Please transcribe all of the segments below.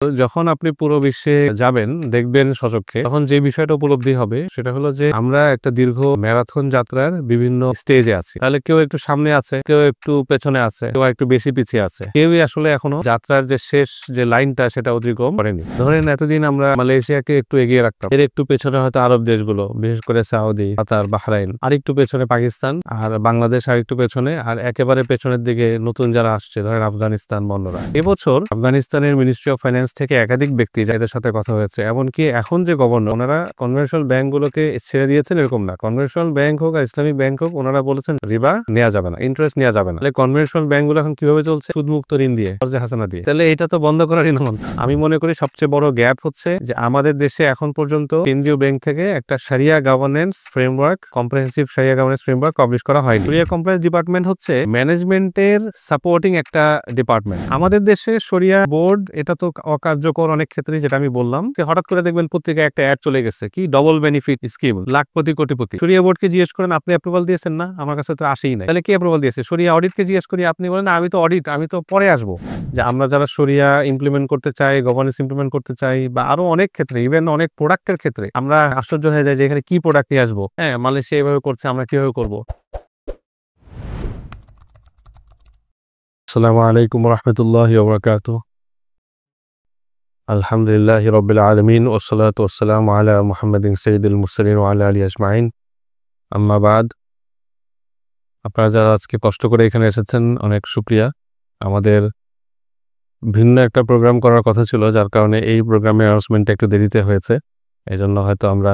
যখন আপনি পুরো বিশ্বে যাবেন দেখবেন স্বচক্ষে, তখন যে বিষয়টা উপলব্ধি হবে সেটা হলো যে আমরা একটা দীর্ঘ ম্যারাথন যাত্রার বিভিন্ন স্টেজে আছি। তাহলে কেউ একটু সামনে আছে, কেউ একটু পেছনে আছে, কেউ একটু বেশি পিছিয়ে আছে। কেউই আসলে এখনো যাত্রার যে শেষ যে লাইনটা সেটা অতিক্রম করেনি। ধরেন এতদিন আমরা মালয়েশিয়াকে একটু এগিয়ে রাখতাম, এর একটু পেছনে হয়তো আরব দেশগুলো, বিশেষ করে সৌদি, কাতার, বাহরাইন, আর একটু পেছনে পাকিস্তান, আর বাংলাদেশ আর একটু পেছনে, আর একেবারে পেছনের দিকে নতুন যারা আসছে ধরেন আফগানিস্তান, বন্যরা। এবছর আফগানিস্তানের মিনিস্ট্রি অফ ফাইন্যান্স থেকে একাধিক ব্যক্তি যাদের সাথে কথা হয়েছে, এমনকি এখন যে গভর্নর, ওনারা কনভেনশনাল ব্যাংকগুলোকে ছেড়ে দিয়েছেন এরকম না। কনভেনশনাল ব্যাংক হোক আর ইসলামিক ব্যাংক হোক, ওনারা বলেছেন রিবা নেওয়া যাবে না, ইন্টারেস্ট নেওয়া যাবে না। কনভেনশনাল ব্যাংকগুলো এখন কিভাবে চলছে? সুদমুক্ত ঋণ দিয়ে, হাসানা দিয়ে। তাহলে এটা তো বন্ধ করার মন্ত্র। আমি মনে করি সবচেয়ে বড় গ্যাপ হচ্ছে যে আমাদের দেশে এখন পর্যন্ত কেন্দ্রীয় ব্যাংক থেকে একটা শরিয়া গভর্নেন্স ফ্রেমওয়ার্ক, কম্প্রিহেনসিভ শরিয়া গভর্নেন্স ফ্রেমওয়ার্ক পাবলিশ করা হয়নি। শরিয়া কমপ্লায়েন্স ডিপার্টমেন্ট হচ্ছে ম্যানেজমেন্টের সাপোর্টিং একটা ডিপার্টমেন্ট। আমাদের দেশে শরিয়া বোর্ড এটা তো অকার্যকর অনেক ক্ষেত্রে, যেটা আমি বললাম। হঠাৎ করে দেখবেন পত্রিকায় একটা অ্যাড চলে গেছে, কি ডবল বেনিফিট স্কিম, লাখপতি কোটিপতি। শরিয়া বোর্ডকে জিজ্ঞেস করেন আপনি অ্যাপ্রুভাল দিয়েছেন না? আমার কাছে তো আসেই নাই। তাহলে কি অ্যাপ্রুভাল দিয়েছে? শরিয়া অডিটকে জিজ্ঞেস করি, আপনি বলেন না আমি তো অডিট, আমি তো পরে আসবো। যে আমরা যারা শরিয়া ইমপ্লিমেন্ট করতে চাই, গভর্নেন্স ইমপ্লিমেন্ট করতে চাই, বা আরো অনেক ক্ষেত্রে, ইভেন অনেক প্রোডাক্টের ক্ষেত্রে আমরা আশ্চর্য হয়ে যাই যে এখানে কি প্রোডাক্ট নিয়ে আসবো। হ্যাঁ, মালয়েশিয়া এভাবে করছে, আমরা কিভাবে করবো? আসসালামু আলাইকুম রহমতুল্লাহি ওয়া বারাকাতুহু। আলহামদুলিল্লাহি রাব্বিল আলামিন ওয়াসসালাতু ওয়াসসালামু আলা মুহাম্মাদিন সাইয়্যিদিল মুরসালিন ওয়া আলা আলিহি আজমাইন। আম্মা বাদ। আপনারা যারা আজকে কষ্ট করে এখানে এসেছেন, অনেক শুকরিয়া। আমাদের ভিন্ন একটা প্রোগ্রাম করার কথা ছিল, যার কারণে এই প্রোগ্রামের অ্যানাউন্সমেন্টটা একটু দেরিতে হয়েছে। এজন্য হয়তো আমরা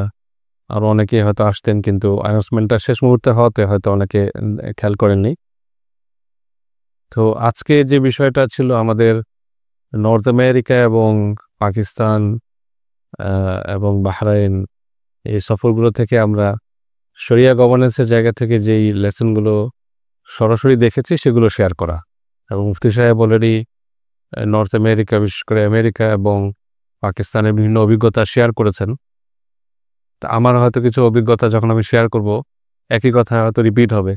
আরো অনেকেই হয়তো আসতেন, কিন্তু অ্যানাউন্সমেন্টটা শেষ মুহূর্তে হওয়াতে হয়তো অনেকে খেয়াল করেননি। তো আজকে যে বিষয়টা ছিল, আমাদের নর্থ আমেরিকা এবং পাকিস্তান এবং বাহরাইন, এই সফরগুলো থেকে আমরা শরিয়া গভর্নেন্সের জায়গা থেকে যেই লেসনগুলো সরাসরি দেখেছি সেগুলো শেয়ার করা। এবং মুফতি সাহেব অলরেডি নর্থ আমেরিকা, বিশেষ করে আমেরিকা এবং পাকিস্তানের বিভিন্ন অভিজ্ঞতা শেয়ার করেছেন। তা আমার হয়তো কিছু অভিজ্ঞতা যখন আমি শেয়ার করব, একই কথা হয়তো রিপিট হবে,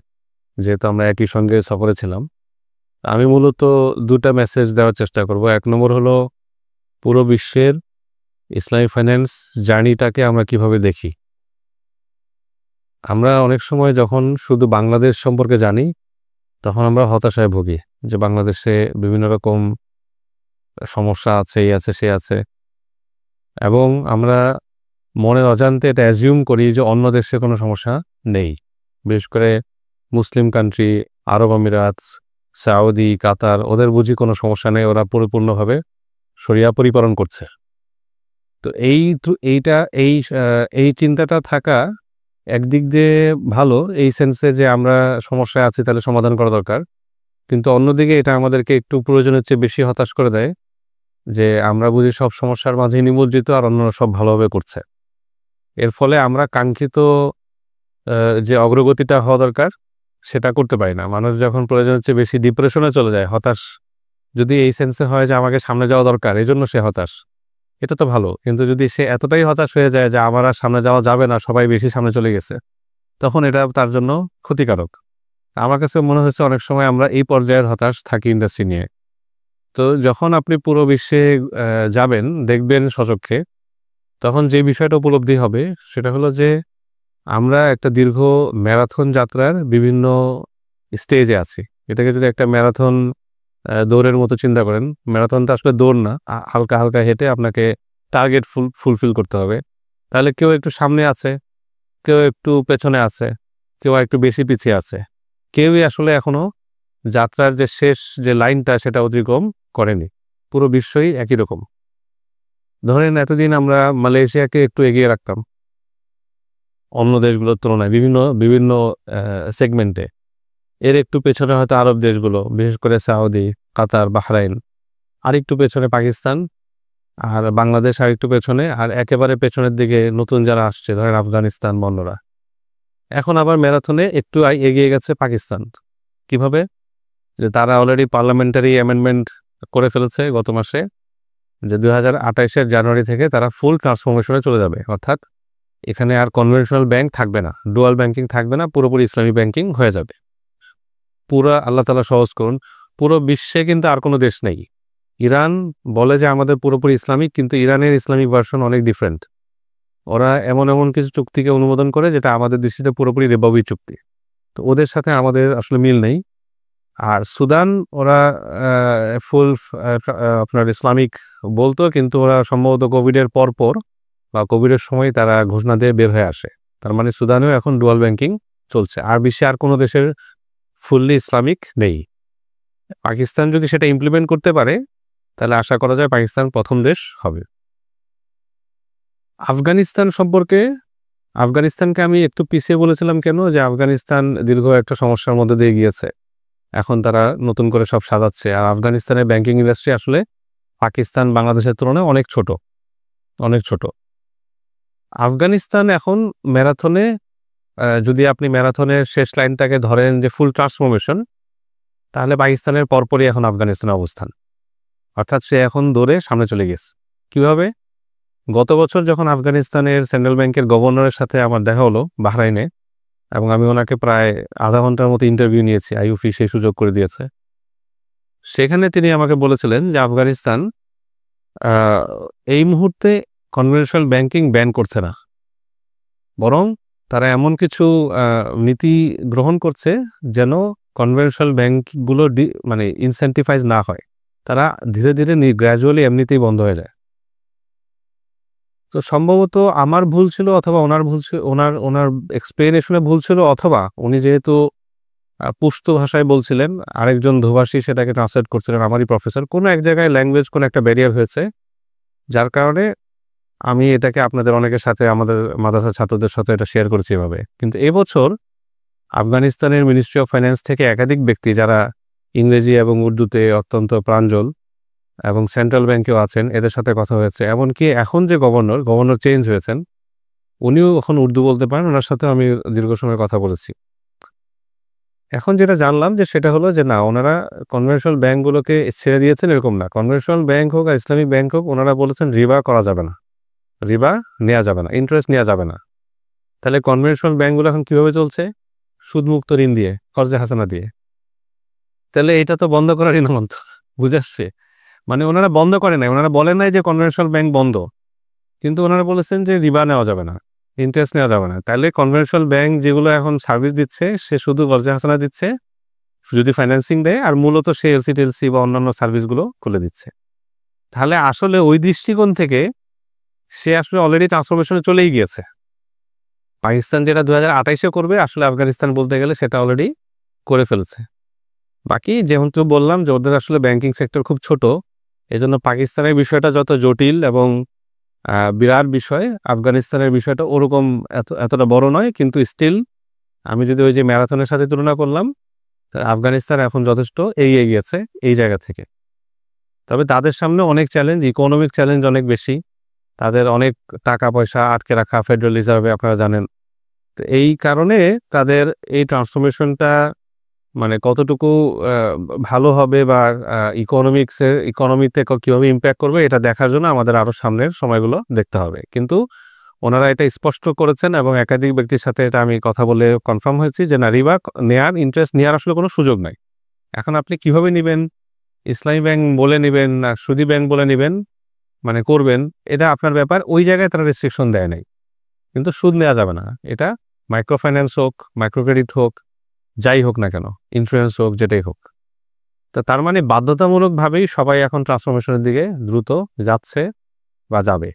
যেহেতু আমরা একই সঙ্গে সফরে ছিলাম। আমি মূলত দুটা মেসেজ দেওয়ার চেষ্টা করব। এক নম্বর হলো পুরো বিশ্বের ইসলামিক ফাইন্যান্স জার্নিটাকে আমরা কিভাবে দেখি। আমরা অনেক সময় যখন শুধু বাংলাদেশ সম্পর্কে জানি, তখন আমরা হতাশায় ভুগি যে বাংলাদেশে বিভিন্ন রকম সমস্যা আছে, এই আছে, সে আছে, এবং আমরা মনের অজান্তে এটা অ্যাজিউম করি যে অন্য দেশে কোনো সমস্যা নেই। বিশেষ করে মুসলিম কান্ট্রি, আরব আমিরাত, সৌদি, কাতার, ওদের বুঝি কোনো সমস্যা নেই, ওরা পরিপূর্ণভাবে শরিয়া পরিপালন করছে। তো এই চিন্তাটা থাকা একদিক দিয়ে ভালো, এই সেন্সে যে আমরা সমস্যায় আছি, তাহলে সমাধান করা দরকার। কিন্তু অন্যদিকে এটা আমাদেরকে একটু প্রয়োজনের চেয়ে বেশি হতাশ করে দেয় যে আমরা বুঝি সব সমস্যার মাঝে নিমজ্জিত, আর অন্যরা সব ভালোভাবে করছে। এর ফলে আমরা কাঙ্ক্ষিত যে অগ্রগতিটা হওয়া দরকার সেটা করতে পারি না। মানুষ যখন প্রয়োজনের চেয়ে বেশি ডিপ্রেশনে চলে যায়, হতাশ যদি এই সেন্সে হয় যে আমাকে সামনে যাওয়া দরকার, এই জন্য সে হতাশ, এটা তো ভালো। কিন্তু যদি সে এতটাই হতাশ হয়ে যায় যে আমার আর সামনে যাওয়া যাবে না, সবাই বেশি সামনে চলে গেছে, তখন এটা তার জন্য ক্ষতিকারক। আমার কাছে মনে হয়েছে অনেক সময় আমরা এই পর্যায়ের হতাশ থাকি ইন্ডাস্ট্রি নিয়ে। তো যখন আপনি পুরো বিশ্বে যাবেন দেখবেন স্বচক্ষে, তখন যে বিষয়টা উপলব্ধি হবে সেটা হলো যে আমরা একটা দীর্ঘ ম্যারাথন যাত্রার বিভিন্ন স্টেজে আছি। এটাকে যদি একটা ম্যারাথন দৌড়ের মতো চিন্তা করেন, ম্যারাথনটা আসলে দৌড় না, হালকা হালকা হেঁটে আপনাকে টার্গেট ফুলফিল করতে হবে। তাহলে কেউ একটু সামনে আছে, কেউ একটু পেছনে আছে, কেউ একটু বেশি পিছিয়ে আছে। কেউই আসলে এখনো যাত্রার যে শেষ যে লাইনটা সেটা অতিক্রম করেনি। পুরো বিশ্বই একই রকম। ধরেন এতদিন আমরা মালয়েশিয়াকে একটু এগিয়ে রাখতাম অন্য দেশগুলোর তুলনায় বিভিন্ন বিভিন্ন সেগমেন্টে। এর একটু পেছনে হয়তো আরব দেশগুলো, বিশেষ করে সৌদি, কাতার, বাহরাইন, আর একটু পেছনে পাকিস্তান, আর বাংলাদেশ আর একটু পেছনে, আর একেবারে পেছনের দিকে নতুন যারা আসছে ধরেন আফগানিস্তান, বন্যরা। এখন আবার ম্যারাথনে একটু এগিয়ে গেছে পাকিস্তান। কিভাবে? যে তারা অলরেডি পার্লামেন্টারি অ্যামেন্ডমেন্ট করে ফেলেছে গত মাসে, যে 2028 জানুয়ারি থেকে তারা ফুল ট্রান্সফরমেশনে চলে যাবে। অর্থাৎ এখানে আর কনভেনশনাল ব্যাংক থাকবে না, ডুয়াল ব্যাংকিং থাকবে না, পুরোপুরি ইসলামী ব্যাংকিং হয়ে যাবে। পুরো আল্লাহ তাআলা সহজ করুন, পুরো বিশ্বে কিন্তু আর কোনো দেশ নেই ইরান বলে যে আমাদের পুরোপুরি ইসলামিক, কিন্তু ইরানের ইসলামিক ভার্সন অনেক ডিফারেন্ট। ওরা এমন এমন কিছু চুক্তিকে অনুমোদন করে যেটা আমাদের দৃষ্টিতে পুরোপুরি রিবাবি চুক্তি। তো ওদের সাথে আমাদের আসলে মিল নেই। আর সুদান ওরা ফুল আপনার ইসলামিক বলতো, কিন্তু ওরা সম্ভবত কোভিডের পর বা কোভিডের সময় তারা ঘোষণা দিয়ে বের হয়ে আসে। তার মানে সুদানেও এখন ডুয়াল ব্যাংকিং চলছে। আর বিশ্বে আর কোনো দেশের ফুললি ইসলামিক নেই। পাকিস্তান যদি সেটা ইমপ্লিমেন্ট করতে পারে তাহলে আশা করা যায় পাকিস্তান প্রথম দেশ হবে। আফগানিস্তান সম্পর্কে, আফগানিস্তানকে আমি একটু পিছিয়ে বলেছিলাম কেন, যে আফগানিস্তান দীর্ঘ একটা সমস্যার মধ্যে দিয়ে গিয়েছে, এখন তারা নতুন করে সব সাজাচ্ছে। আর আফগানিস্তানের ব্যাংকিং ইন্ডাস্ট্রি আসলে পাকিস্তান বাংলাদেশের তুলনায় অনেক ছোট, অনেক ছোট। আফগানিস্তান এখন ম্যারাথনে, যদি আপনি ম্যারাথনের শেষ লাইনটাকে ধরেন যে ফুল ট্রান্সফরমেশন, তাহলে পাকিস্তানের পরপরই এখন আফগানিস্তানের অবস্থান। অর্থাৎ সে এখন দৌড়ে সামনে চলে গেছে। কীভাবে? গত বছর যখন আফগানিস্তানের সেন্ট্রাল ব্যাংকের গভর্নরের সাথে আমার দেখা হলো বাহরাইনে, এবং আমি ওনাকে প্রায় আধা ঘন্টার মতো ইন্টারভিউ নিয়েছি, আইইউফি সেই সুযোগ করে দিয়েছে। সেখানে তিনি আমাকে বলেছিলেন যে আফগানিস্তান এই মুহূর্তে কনভেনশনাল ব্যাংকিং ব্যান করছে না, বরং তারা এমন কিছু নীতি গ্রহণ করছে যেন কনভেনশনাল ব্যাংকগুলো মানে ইনসেন্টিফাইজ না হয়। তারা ধীরে ধীরে গ্র্যাজুয়ালি এমনিতেই বন্ধ হয়ে যায়। তো সম্ভবত আমার ভুল ছিল, অথবা ওনার ভুল ছিল, ওনার এক্সপ্লেনেশনে ভুল ছিল, অথবা উনি যেহেতু পুশতু ভাষায় বলছিলেন, আরেকজন ধোভাষী সেটাকে ট্রান্সলেট করছিলেন, আমারই প্রফেসর। কোনো এক জায়গায় ল্যাঙ্গুয়েজ কোনো একটা ব্যারিয়ার হয়েছে, যার কারণে আমি এটাকে আপনাদের অনেকের সাথে, আমাদের মাদ্রাসা ছাত্রদের সাথে এটা শেয়ার করেছি এভাবে। কিন্তু এবছর আফগানিস্তানের মিনিস্ট্রি অফ ফাইন্যান্স থেকে একাধিক ব্যক্তি, যারা ইংরেজি এবং উর্দুতে অত্যন্ত প্রাঞ্জল এবং সেন্ট্রাল ব্যাংকেও আছেন, এদের সাথে কথা হয়েছে। এমনকি এখন যে গভর্নর চেঞ্জ হয়েছেন, উনিও এখন উর্দু বলতে পারেন, ওনার সাথেও আমি দীর্ঘ সময় কথা বলেছি। এখন যেটা জানলাম যে সেটা হলো যে না, ওনারা কনভেনশনাল ব্যাংকগুলোকে ছেড়ে দিয়েছেন এরকম না। কনভেনশনাল ব্যাংক হোক আর ইসলামিক ব্যাংক হোক, ওনারা বলেছেন রিবা করা যাবে না, রিবা নেওয়া যাবে না, ইন্টারেস্ট নেওয়া যাবে না। তাহলে কনভেনশনাল ব্যাংকগুলো এখন কীভাবে চলছে? সুদমুক্ত ঋণ দিয়ে, কর্জে হাসানা দিয়ে। তাহলে এটা তো বন্ধ করারই নাম, বুঝে আসছে? মানে ওনারা বন্ধ করে নাই, ওনারা বলেন নাই যে কনভেনশনাল ব্যাংক বন্ধ, কিন্তু ওনারা বলেছেন যে রিবা নেওয়া যাবে না, ইন্টারেস্ট নেওয়া যাবে না। তাহলে কনভেনশনাল ব্যাংক যেগুলো এখন সার্ভিস দিচ্ছে, সে শুধু কর্জে হাসানা দিচ্ছে যদি ফাইন্যান্সিং দেয়, আর মূলত সে এলসি টেলসি বা অন্যান্য সার্ভিসগুলো খুলে দিচ্ছে। তাহলে আসলে ওই দৃষ্টিকোণ থেকে সে আসলে অলরেডি ট্রান্সফরমেশনে চলেই গিয়েছে। পাকিস্তান যেটা 2028-এ করবে, আসলে আফগানিস্তান বলতে গেলে সেটা অলরেডি করে ফেলেছে। বাকি যেহেতু বললাম যে ওদের আসলে ব্যাংকিং সেক্টর খুব ছোট, এজন্য পাকিস্তানের বিষয়টা যত জটিল এবং বিরাট বিষয়, আফগানিস্তানের বিষয়টা ওরকম এতটা বড় নয়। কিন্তু স্টিল আমি যদি ওই যে ম্যারাথনের সাথে তুলনা করলাম, আফগানিস্তান এখন যথেষ্ট এগিয়ে গিয়েছে এই জায়গা থেকে। তবে তাদের সামনে অনেক চ্যালেঞ্জ, ইকোনমিক চ্যালেঞ্জ অনেক বেশি। তাদের অনেক টাকা পয়সা আটকে রাখা ফেডারেল রিজার্ভে, আপনারা জানেন। তো এই কারণে তাদের এই ট্রান্সফরমেশনটা মানে কতটুকু ভালো হবে বা ইকোনমিতে কীভাবে ইম্প্যাক্ট করবে, এটা দেখার জন্য আমাদের আরও সামনের সময়গুলো দেখতে হবে। কিন্তু ওনারা এটা স্পষ্ট করেছেন, এবং একাধিক ব্যক্তির সাথে এটা আমি কথা বলে কনফার্ম হয়েছি যে না, রিবা নেয়ার, ইন্টারেস্ট নেওয়ার আসলে কোনো সুযোগ নাই। এখন আপনি কিভাবে নেবেন, ইসলামী ব্যাংক বলে নেবেন না সুদী ব্যাংক বলে নেবেন, মানে করবেন, এটা আপনার ব্যাপার। ওই জায়গায় তারা রেস্ট্রিকশন দেয় নাই, কিন্তু সুদ নেওয়া যাবে না। এটা মাইক্রো ফাইন্যান্স হোক, মাইক্রো ক্রেডিট হোক, যাই হোক না কেন, ইন্স্যুরেন্স হোক, যেটাই হোক। তো তার মানে বাধ্যতামূলকভাবেই সবাই এখন ট্রান্সফরমেশনের দিকে দ্রুত যাচ্ছে বা যাবে।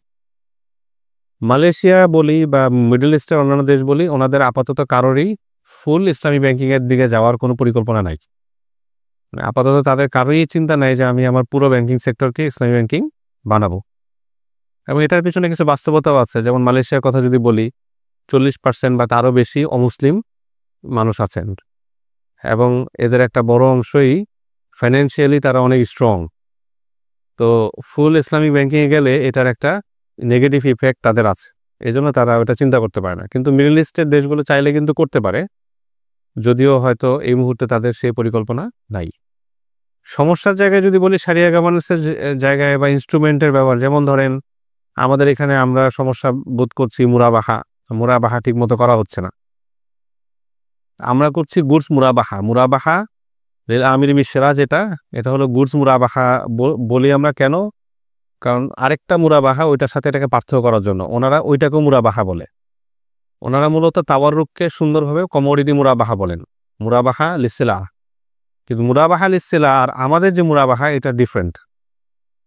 মালয়েশিয়া বলি বা মিডল ইস্টের অন্যান্য দেশ বলি, ওনাদের আপাতত কারোরই ফুল ইসলামী ব্যাংকিংয়ের দিকে যাওয়ার কোনো পরিকল্পনা নাই। আপাতত তাদের কারোরই চিন্তা নাই যে আমি আমার পুরো ব্যাংকিং সেক্টরকে ইসলামী ব্যাংকিং বানাবো। এবং এটার পিছনে কিছু বাস্তবতাও আছে। যেমন মালয়েশিয়ার কথা যদি বলি, 40% বা তারও বেশি অমুসলিম মানুষ আছেন, এবং এদের একটা বড় অংশই ফাইন্যান্সিয়ালি তারা অনেক স্ট্রং। তো ফুল ইসলামিক ব্যাংকিংয়ে গেলে এটার একটা নেগেটিভ ইফেক্ট তাদের আছে, এই জন্য তারা ওটা চিন্তা করতে পারে না। কিন্তু মিডল ইস্টের দেশগুলো চাইলে কিন্তু করতে পারে, যদিও হয়তো এই মুহূর্তে তাদের সেই পরিকল্পনা নাই। সমস্যার জায়গায় যদি বলি, শারিয়া গভর্নেন্সের জায়গায় বা ইনস্ট্রুমেন্টের ব্যবহার, যেমন ধরেন আমাদের এখানে আমরা সমস্যা বোধ করছি মুরাবাহা ঠিক মতো করা হচ্ছে না। আমরা করছি গুডস মুরাবাহা। লিল আমিরি বিশরা যেটা, এটা হলো গুডস মুরাবাহা বলি আমরা কেন? কারণ আরেকটা মুরাবাহা ওইটার সাথে এটাকে পার্থক্য করার জন্য ওনারা ওইটাকেও মুরাবাহা বলে। ওনারা মূলত তাওয়াররুককে সুন্দরভাবে কমোডিটি মুরাবাহা বলেন, মুরাবাহা লিসিলা। কিন্তু মুরাবাহা লিসিলা আর আমাদের যে মুরাবাহা এটা ডিফারেন্ট।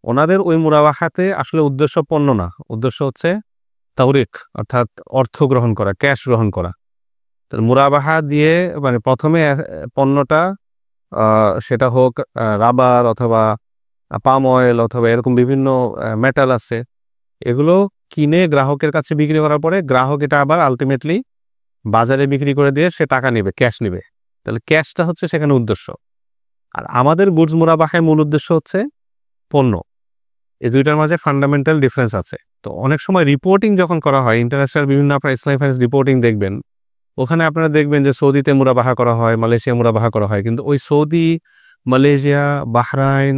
ওনাদের ওই মুরাবাহাতে আসলে উদ্দেশ্য পণ্য না, উদ্দেশ্য হচ্ছে তাওরিক, অর্থাৎ অর্থ গ্রহণ করা, ক্যাশ গ্রহণ করা। তো মুরাবাহা দিয়ে মানে প্রথমে পণ্যটা সেটা হোক রাবার অথবা পাম অয়েল অথবা এরকম বিভিন্ন মেটাল আছে, এগুলো কিনে গ্রাহকের কাছে বিক্রি করার পরে গ্রাহক এটা আবার আলটিমেটলি বাজারে বিক্রি করে দিয়ে সে টাকা নেবে, ক্যাশ নেবে। তাহলে ক্যাশটা হচ্ছে সেখানে উদ্দেশ্য। আর আমাদের গুডস মুরাবাহায় মূল উদ্দেশ্য হচ্ছে পণ্য। এই দুইটার মাঝে ফান্ডামেন্টাল ডিফারেন্স আছে। তো অনেক সময় রিপোর্টিং যখন করা হয়, ইন্টারন্যাশনাল বিভিন্ন আপনার ইসলামিক ফাইন্যান্স রিপোর্টিং দেখবেন, ওখানে আপনারা দেখবেন যে সৌদিতে মুরাবাহা করা হয়, মালয়েশিয়া মুরাবাহা করা হয়, কিন্তু ওই সৌদি, মালয়েশিয়া, বাহরাইন,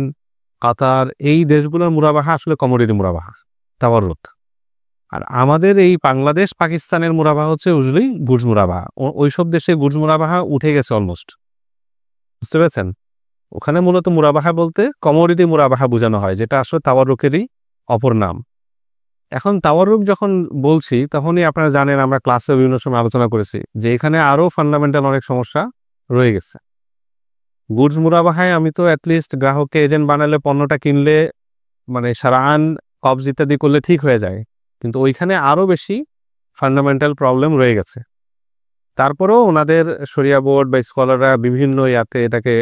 কাতার এই দেশগুলোর মুরাবাহা আসলে কমোডিটি মুরাবাহা, তাওয়াররুক। আর আমাদের এই বাংলাদেশ, পাকিস্তানের মুরাবাহা হচ্ছে উজলি গুডস মুরাবাহা। ওইসব দেশে গুডস মুরাবাহা উঠে গেছে অলমোস্ট, বুঝতে পেরেছেন? ওখানে মূলত মুরাবাহা বলতে কমোডিটি মুরাবাহা বোঝানো হয়, যেটা আসলে তাওয়াররুকেরই অপর নাম। এখন তাওয়াররুক যখন বলছি তখনই আপনারা জানেন, আমরা ক্লাসে বিভিন্ন সময় আলোচনা করেছি যে এখানে আরও ফান্ডামেন্টাল অনেক সমস্যা রয়ে গেছে। গুডস মুরাবাহায় আমি তো অ্যাটলিস্ট গ্রাহককে এজেন্ট বানালে, পণ্যটা কিনলে মানে সারাআন কবজ ইত্যাদি করলে ঠিক হয়ে যায়, কিন্তু ওইখানে আরও বেশি ফান্ডামেন্টাল প্রবলেম রয়ে গেছে। তারপরেও ওনাদের শরিয়া বোর্ড বা স্কলাররা বিভিন্ন ইয়াতে এটাকে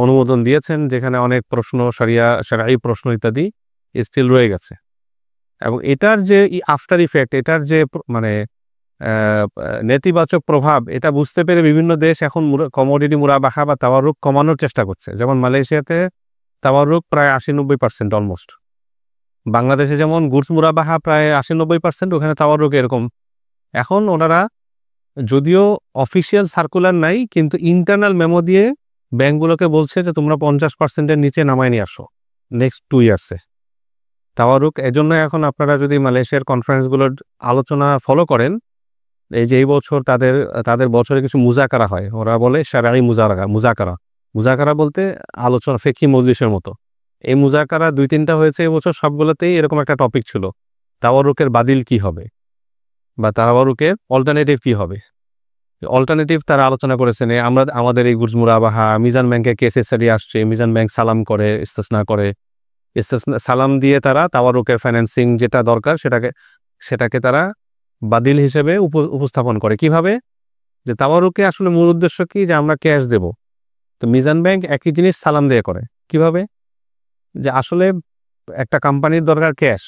অনুমোদন দিয়েছেন, যেখানে অনেক প্রশ্ন, শরিয়াই প্রশ্ন ইত্যাদি স্টিল রয়ে গেছে। এবং এটার যে আফটার ইফেক্ট, এটার যে মানে নেতিবাচক প্রভাব, এটা বুঝতে পেরে বিভিন্ন দেশ এখন কমোডিটি মুরাবাহা বা তাওয়াররুক কমানোর চেষ্টা করছে। যেমন মালয়েশিয়াতে তাওয়াররুক প্রায় 80-90% অলমোস্ট। বাংলাদেশে যেমন গুডস মুরাবাহা প্রায় 80-90%, ওখানে তাওয়াররুক এরকম। এখন ওনারা যদিও অফিসিয়াল সার্কুলার নাই, কিন্তু ইন্টারনাল মেমো দিয়ে ব্যাংকগুলোকে বলছে যে তোমরা 50%-এর নিচে নামায় নিয়ে আসো নেক্সট 2 ইয়ার্সে তাওয়াররুক। এজন্য এখন আপনারা যদি মালয়েশিয়ার কনফারেন্সগুলোর আলোচনা ফলো করেন, এই যে এই বছর তাদের বছরে কিছু মুজাকারা হয়, ওরা বলে শারঈ মুজাকারা বলতে আলোচনা, ফিকহি মজলিসের মতো। এই মুজাকারা 2-3টা হয়েছে এবছর, সবগুলোতেই এরকম একটা টপিক ছিল, তাওয়াররুকের বাদিল কি হবে বা তাওয়াররুকের অল্টারনেটিভ কি হবে। অল্টারনেটিভ তারা আলোচনা করেছেন। আমাদের এই গুডস মুরাবাহা, মিজান ব্যাংকের কেস স্টাডি আসছে, মিজান ব্যাংক সালাম করে, ইস্তেসনা করে, সালাম দিয়ে তারা তাওয়াররুকের ফাইন্যান্সিং যেটা দরকার সেটাকে তারা বাদিল হিসেবে উপস্থাপন করে। কিভাবে? যে তাওয়াররুকে আসলে মূল উদ্দেশ্য কি, যে আমরা ক্যাশ দেব। তো মিজান ব্যাংক একই জিনিস সালাম দিয়ে করে। কিভাবে? যে আসলে একটা কোম্পানির দরকার ক্যাশ,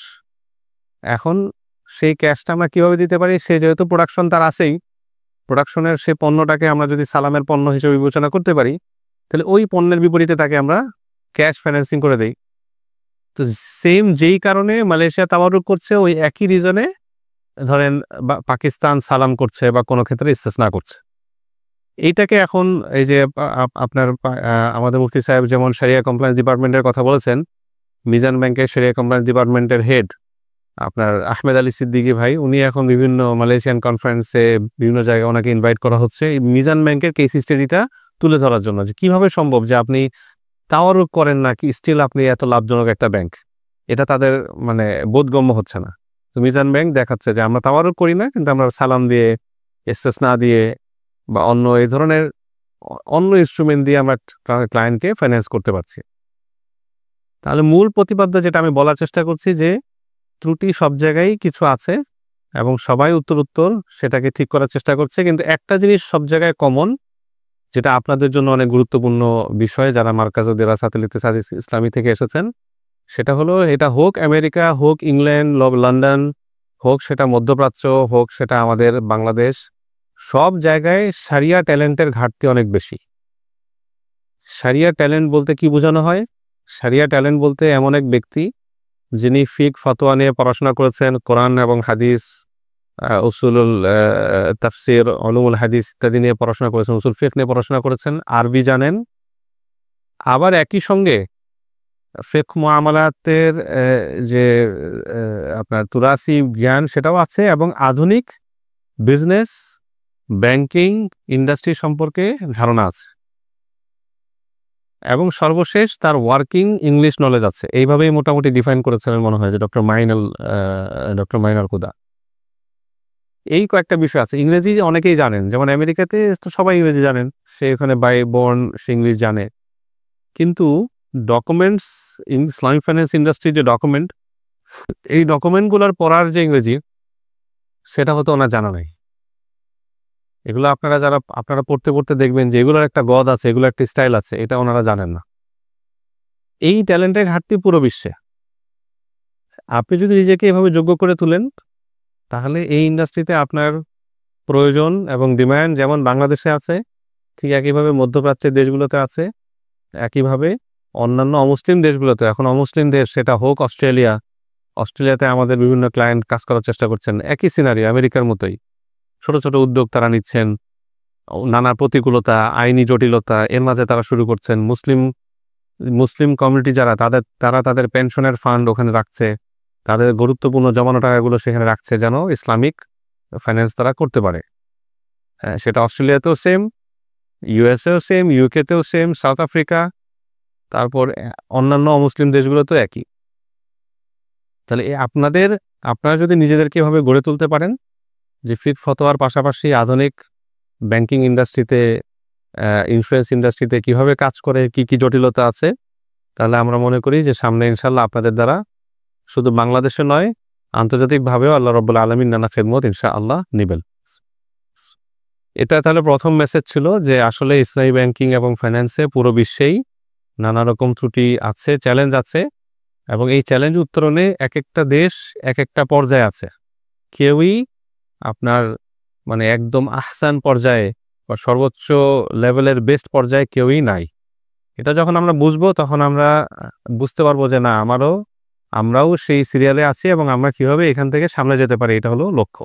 এখন সেই ক্যাশটা আমরা কিভাবে দিতে পারি? সে যেহেতু প্রোডাকশন তার আছেই, প্রোডাকশনের সে পণ্যটাকে আমরা যদি সালামের পণ্য হিসেবে বিবেচনা করতে পারি, তাহলে ওই পণ্যের বিপরীতে তাকে আমরা ক্যাশ ফাইন্যান্সিং করে দেই। তো সেম যেই কারণে মালয়েশিয়া তাওয়াররুক করছে, ওই একই রিজনে ধরেন পাকিস্তান সালাম করছে বা কোনো ক্ষেত্রে ইস্তেসনা করছে। এইটাকে এখন এই যে আপনার আমাদের মুফতি সাহেব যেমন শরিয়া কমপ্লায়েন্স ডিপার্টমেন্টের কথা বলেছেন, মিজান ব্যাংকের শরিয়া কমপ্লায়েন্স ডিপার্টমেন্টের হেড আপনার আহমেদ আলী সিদ্দিকী ভাই, উনি এখন বিভিন্ন মালয়েশিয়ান কনফারেন্সে বিভিন্ন জায়গায় ওনাকে ইনভাইট করা হচ্ছে এই মিজান ব্যাংকের কেস স্টাডিটা তুলে ধরার জন্য, যে কিভাবে সম্ভব যে আপনি তাওয়াররুক করেন না কি স্টিল আপনি এত লাভজনক একটা ব্যাংক, এটা তাদের মানে বোধগম্য হচ্ছে না। তো মিজান ব্যাংক দেখাচ্ছে যে আমরা তাওয়াররুক করি না, কিন্তু আমরা সালাম দিয়ে, ইস্তেসনা দিয়ে বা অন্য এই ধরনের অন্য ইনস্ট্রুমেন্ট দিয়ে আমরা ক্লায়েন্টকে ফাইন্যান্স করতে পারছি। তাহলে মূল প্রতিপাদ্য যেটা আমি বলার চেষ্টা করছি, যে ত্রুটি সব জায়গায় কিছু আছে এবং সবাই উত্তর সেটাকে ঠিক করার চেষ্টা করছে, কিন্তু একটা জিনিস সব জায়গায় কমন, যেটা আপনাদের জন্য অনেক গুরুত্বপূর্ণ বিষয় যারা মার্কাজ দিরাসাতুল ইকতিসাদ ইসলামী থেকে এসেছেন, সেটা হলো এটা হোক আমেরিকা, হোক ইংল্যান্ড, লন্ডন, হোক সেটা মধ্যপ্রাচ্য, হোক সেটা আমাদের বাংলাদেশ, সব জায়গায় শারিয়া ট্যালেন্টের ঘাটতি অনেক বেশি। শারিয়া ট্যালেন্ট বলতে কি বোঝানো হয়? শারিয়া ট্যালেন্ট বলতে এমন এক ব্যক্তি যিনি ফিক ফতোয়া নিয়ে পড়াশোনা করেছেন, কোরআন এবং হাদিস, উসুলুল তাফসির, উলুমুল হাদিস ইত্যাদি নিয়ে পড়াশোনা করেছেন, উসুল ফিকহ নিয়ে পড়াশোনা করেছেন, আরবি জানেন, আবার একই সঙ্গে ফিকহ মুআমালাতের যে আপনার তুরাসি জ্ঞান সেটাও আছে, এবং আধুনিক বিজনেস, ব্যাংকিং ইন্ডাস্ট্রি সম্পর্কে ধারণা আছে। এবং সর্বশেষ তার ওয়ার্কিং ইংলিশ নলেজ আছে। এইভাবেই মোটামুটি ডিফাইন করেছিলেন মনে হয় যে ডক্টর মাইনাল কুদা। এই কয়েকটা বিষয় আছে। ইংরেজি অনেকেই জানেন, যেমন আমেরিকাতে তো সবাই ইংরেজি জানেন, সে ওখানে বাই বর্ন, সে ইংলিশ জানে। কিন্তু ডকুমেন্টস, ইসলামিক ফাইন্যান্স ইন্ডাস্ট্রি যে ডকুমেন্ট, এই ডকুমেন্টগুলোর পড়ার যে ইংরেজি, সেটা হয়তো ওনার জানা নাই। এগুলো আপনারা পড়তে পড়তে দেখবেন যে এগুলোর একটা গদ আছে, এগুলো একটা স্টাইল আছে, এটা ওনারা জানেন না। এই ট্যালেন্টের ঘাটতি পুরো বিশ্বে। আপনি যদি নিজেকে এভাবে যোগ্য করে তুলেন, তাহলে এই ইন্ডাস্ট্রিতে আপনার প্রয়োজন এবং ডিমান্ড যেমন বাংলাদেশে আছে, ঠিক একইভাবে মধ্যপ্রাচ্যের দেশগুলোতে আছে, একইভাবে অন্যান্য অমুসলিম দেশগুলোতে। এখন অমুসলিম দেশ, সেটা হোক অস্ট্রেলিয়াতে আমাদের বিভিন্ন ক্লায়েন্ট কাজ করার চেষ্টা করছেন, একই সিনারিও, আমেরিকার মতোই। ছোট ছোট উদ্যোগ তারা নিচ্ছেন, নানা প্রতিকূলতা, আইনি জটিলতা, এর মাঝে তারা শুরু করছেন। মুসলিম কমিউনিটি যারা, তারা তাদের পেনশনের ফান্ড ওখানে রাখছে, তাদের গুরুত্বপূর্ণ জমানো টাকাগুলো সেখানে রাখছে, যেন ইসলামিক ফাইন্যান্স তারা করতে পারে। সেটা অস্ট্রেলিয়াতেও সেম, ইউএসএও সেম, ইউকেতেও সেম, সাউথ আফ্রিকা, তারপর অন্যান্য অমুসলিম দেশগুলোতেও একই। তাহলে আপনারা যদি নিজেদেরকে এভাবে গড়ে তুলতে পারেন যে ফিক ফতোয়ার পাশাপাশি আধুনিক ব্যাংকিং ইন্ডাস্ট্রিতে, ইন্স্যুরেন্স ইন্ডাস্ট্রিতে কিভাবে কাজ করে, কি কি জটিলতা আছে, তাহলে আমরা মনে করি যে সামনে ইনশাল্লাহ আপনাদের দ্বারা শুধু বাংলাদেশে নয়, আন্তর্জাতিকভাবেও আল্লাহ রাব্বুল আলামিন নানা খেদমত ইনশাআল্লাহ নিবেন। এটা তাহলে প্রথম মেসেজ ছিল যে আসলে ইসলামী ব্যাংকিং এবং ফাইন্যান্সে পুরো বিশ্বেই নানা রকম ত্রুটি আছে, চ্যালেঞ্জ আছে, এবং এই চ্যালেঞ্জ উত্তরণে এক একটা দেশ এক একটা পর্যায়ে আছে। কেউই আপনার মানে একদম আহসান পর্যায়ে বা সর্বোচ্চ লেভেলের বেস্ট পর্যায়ে কেউই নাই। এটা যখন আমরা বুঝবো, তখন আমরা বুঝতে পারবো যে না, আমরাও সেই সিরিয়ালে আছি এবং আমরা কিভাবে এখান থেকে সামনে যেতে পারি, এটা হলো লক্ষ্য।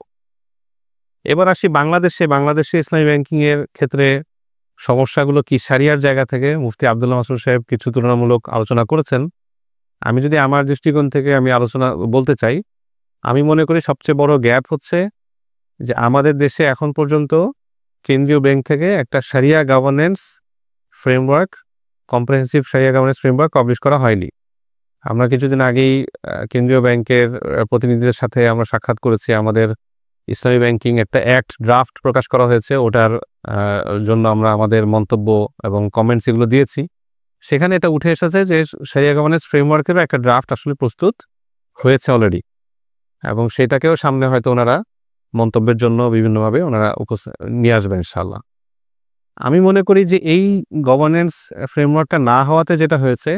এবার আসি বাংলাদেশে ইসলামী ব্যাংকিং এর ক্ষেত্রে সমস্যাগুলো কি, সারিয়ার জায়গা থেকে মুফতি আব্দুল্লাহ মাসুদ সাহেব কিছু তুলনামূলক আলোচনা করেছেন। আমি যদি আমার দৃষ্টিকোণ থেকে আমি আলোচনা বলতে চাই, আমি মনে করি সবচেয়ে বড় গ্যাপ হচ্ছে যে আমাদের দেশে এখন পর্যন্ত কেন্দ্রীয় ব্যাংক থেকে একটা সারিয়া গভর্নেন্স ফ্রেমওয়ার্ক, কম্প্রিহেন্সিভ সারিয়া গভর্নেন্স ফ্রেমওয়ার্ক পাবলিশ করা হয়নি। আমরা কিছুদিন আগেই কেন্দ্রীয় ব্যাংকের প্রতিনিধিদের সাথে আমরা সাক্ষাৎ করেছি। আমাদের ইসলামী ব্যাংকিং একটা অ্যাক্ট ড্রাফট প্রকাশ করা হয়েছে, ওটার জন্য আমরা আমাদের মন্তব্য এবং কমেন্টস এগুলো দিয়েছি। সেখানে এটা উঠে এসেছে যে সারিয়া গভর্নেন্স ফ্রেমওয়ার্কেরও একটা ড্রাফট আসলে প্রস্তুত হয়েছে অলরেডি, এবং সেটাকেও সামনে হয়তো ওনারা মন্তব্যের জন্য বিভিন্নভাবে ওনারা নিয়ে আসবেন ইনশাআল্লাহ। আমি মনে করি যে এই গভর্নেন্স ফ্রেমওয়ার্কটা না হওয়াতে যেটা হয়েছে,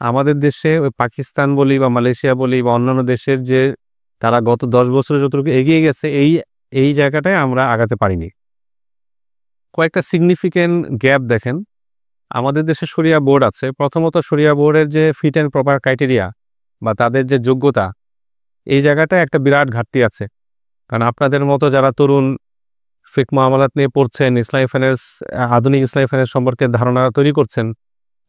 আমাদের দেশে ওই পাকিস্তান বলি বা মালয়েশিয়া বলি বা অন্যান্য দেশের যে তারা গত 10 বছরে যতটুকু এগিয়ে গেছে, এই জায়গাটায় আমরা আগাতে পারিনি। কয়েকটা সিগনিফিক্যান্ট গ্যাপ দেখেন। আমাদের দেশে শরিয়া বোর্ড আছে। প্রথমত শরিয়া বোর্ডের যে ফিট অ্যান্ড প্রপার ক্রাইটেরিয়া বা তাদের যে যোগ্যতা, এই জায়গাটায় একটা বিরাট ঘাটতি আছে। কারণ আপনাদের মতো যারা তরুণ ফিক মুআমালাত নিয়ে পড়ছেন, ইসলামী ফাইন্যান্স, আধুনিক ইসলামী ফাইন্যান্স সম্পর্কে ধারণা তৈরি করছেন,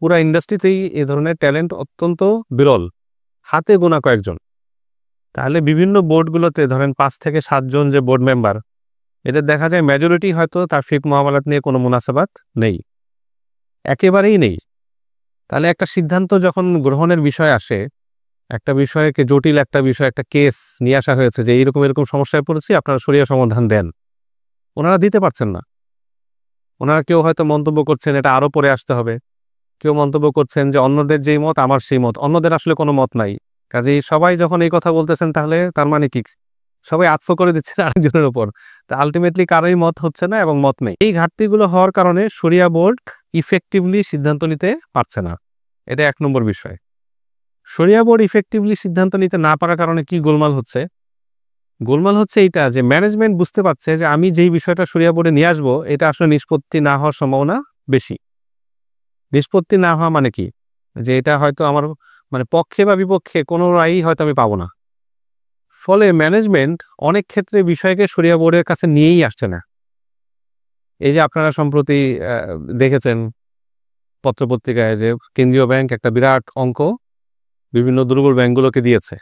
পুরা ইন্ডাস্ট্রিতেই এই ধরনের ট্যালেন্ট অত্যন্ত বিরল, হাতে গোনা কয়েকজন। তাহলে বিভিন্ন বোর্ডগুলোতে ধরেন 5 থেকে 7 জন যে বোর্ড মেম্বার, এদের দেখা যায় মেজরিটি হয়তো তার ফিক মুআমালাত নিয়ে কোনো মুনাসাবাত নেই, একেবারেই নেই। তাহলে একটা সিদ্ধান্ত যখন গ্রহণের বিষয় আসে, একটা বিষয়কে জটিল একটা বিষয়, একটা কেস নিয়ে আসা হয়েছে যে এরকম সমস্যায় পড়েছি, আপনারা শরিয়া সমাধান দেন, ওনারা দিতে পারছেন না। ওনারা কেউ হয়তো মন্তব্য করছেন এটা আরও পরে আসতে হবে, কেউ মন্তব্য করছেন যে অন্যদের যেই মত আমার সেই মত, অন্যদের আসলে কোনো মত নাই। কাজেই সবাই যখন এই কথা বলতেছেন, তাহলে তার মানে কি সবাই আত্ম করে দিচ্ছেন আরেকজনের উপর, তা আলটিমেটলি কারোই মত হচ্ছে না এবং মত নেই। এই ঘাটতিগুলো হওয়ার কারণে শরিয়া বোর্ড ইফেক্টিভলি সিদ্ধান্ত নিতে পারছে না, এটা 1 নম্বর বিষয়। শরিয়া বোর্ড ইফেক্টিভলি সিদ্ধান্ত নিতে না পারার কারণে কি গোলমাল হচ্ছে? গোলমাল হচ্ছে এইটা যে ম্যানেজমেন্ট বুঝতে পারছে যে আমি যেই বিষয়টা শরিয়া বোর্ডে নিয়ে আসবো, এটা আসলে নিষ্পত্তি না হওয়ার সম্ভাবনা বেশি। নিষ্পত্তি না হওয়া মানে কি, যে এটা হয়তো আমার মানে পক্ষে বা বিপক্ষে কোনো রায়ই হয়তো আমি পাবো না। ফলে ম্যানেজমেন্ট অনেক ক্ষেত্রে বিষয়কে শরিয়া বোর্ডের কাছে নিয়েই আসছে না। এই যে আপনারা সম্প্রতি দেখেছেন পত্রপত্রিকায় যে কেন্দ্রীয় ব্যাংক একটা বিরাট অঙ্ক বিভিন্ন দুর্বল ব্যাংকগুলোকে দিয়েছে।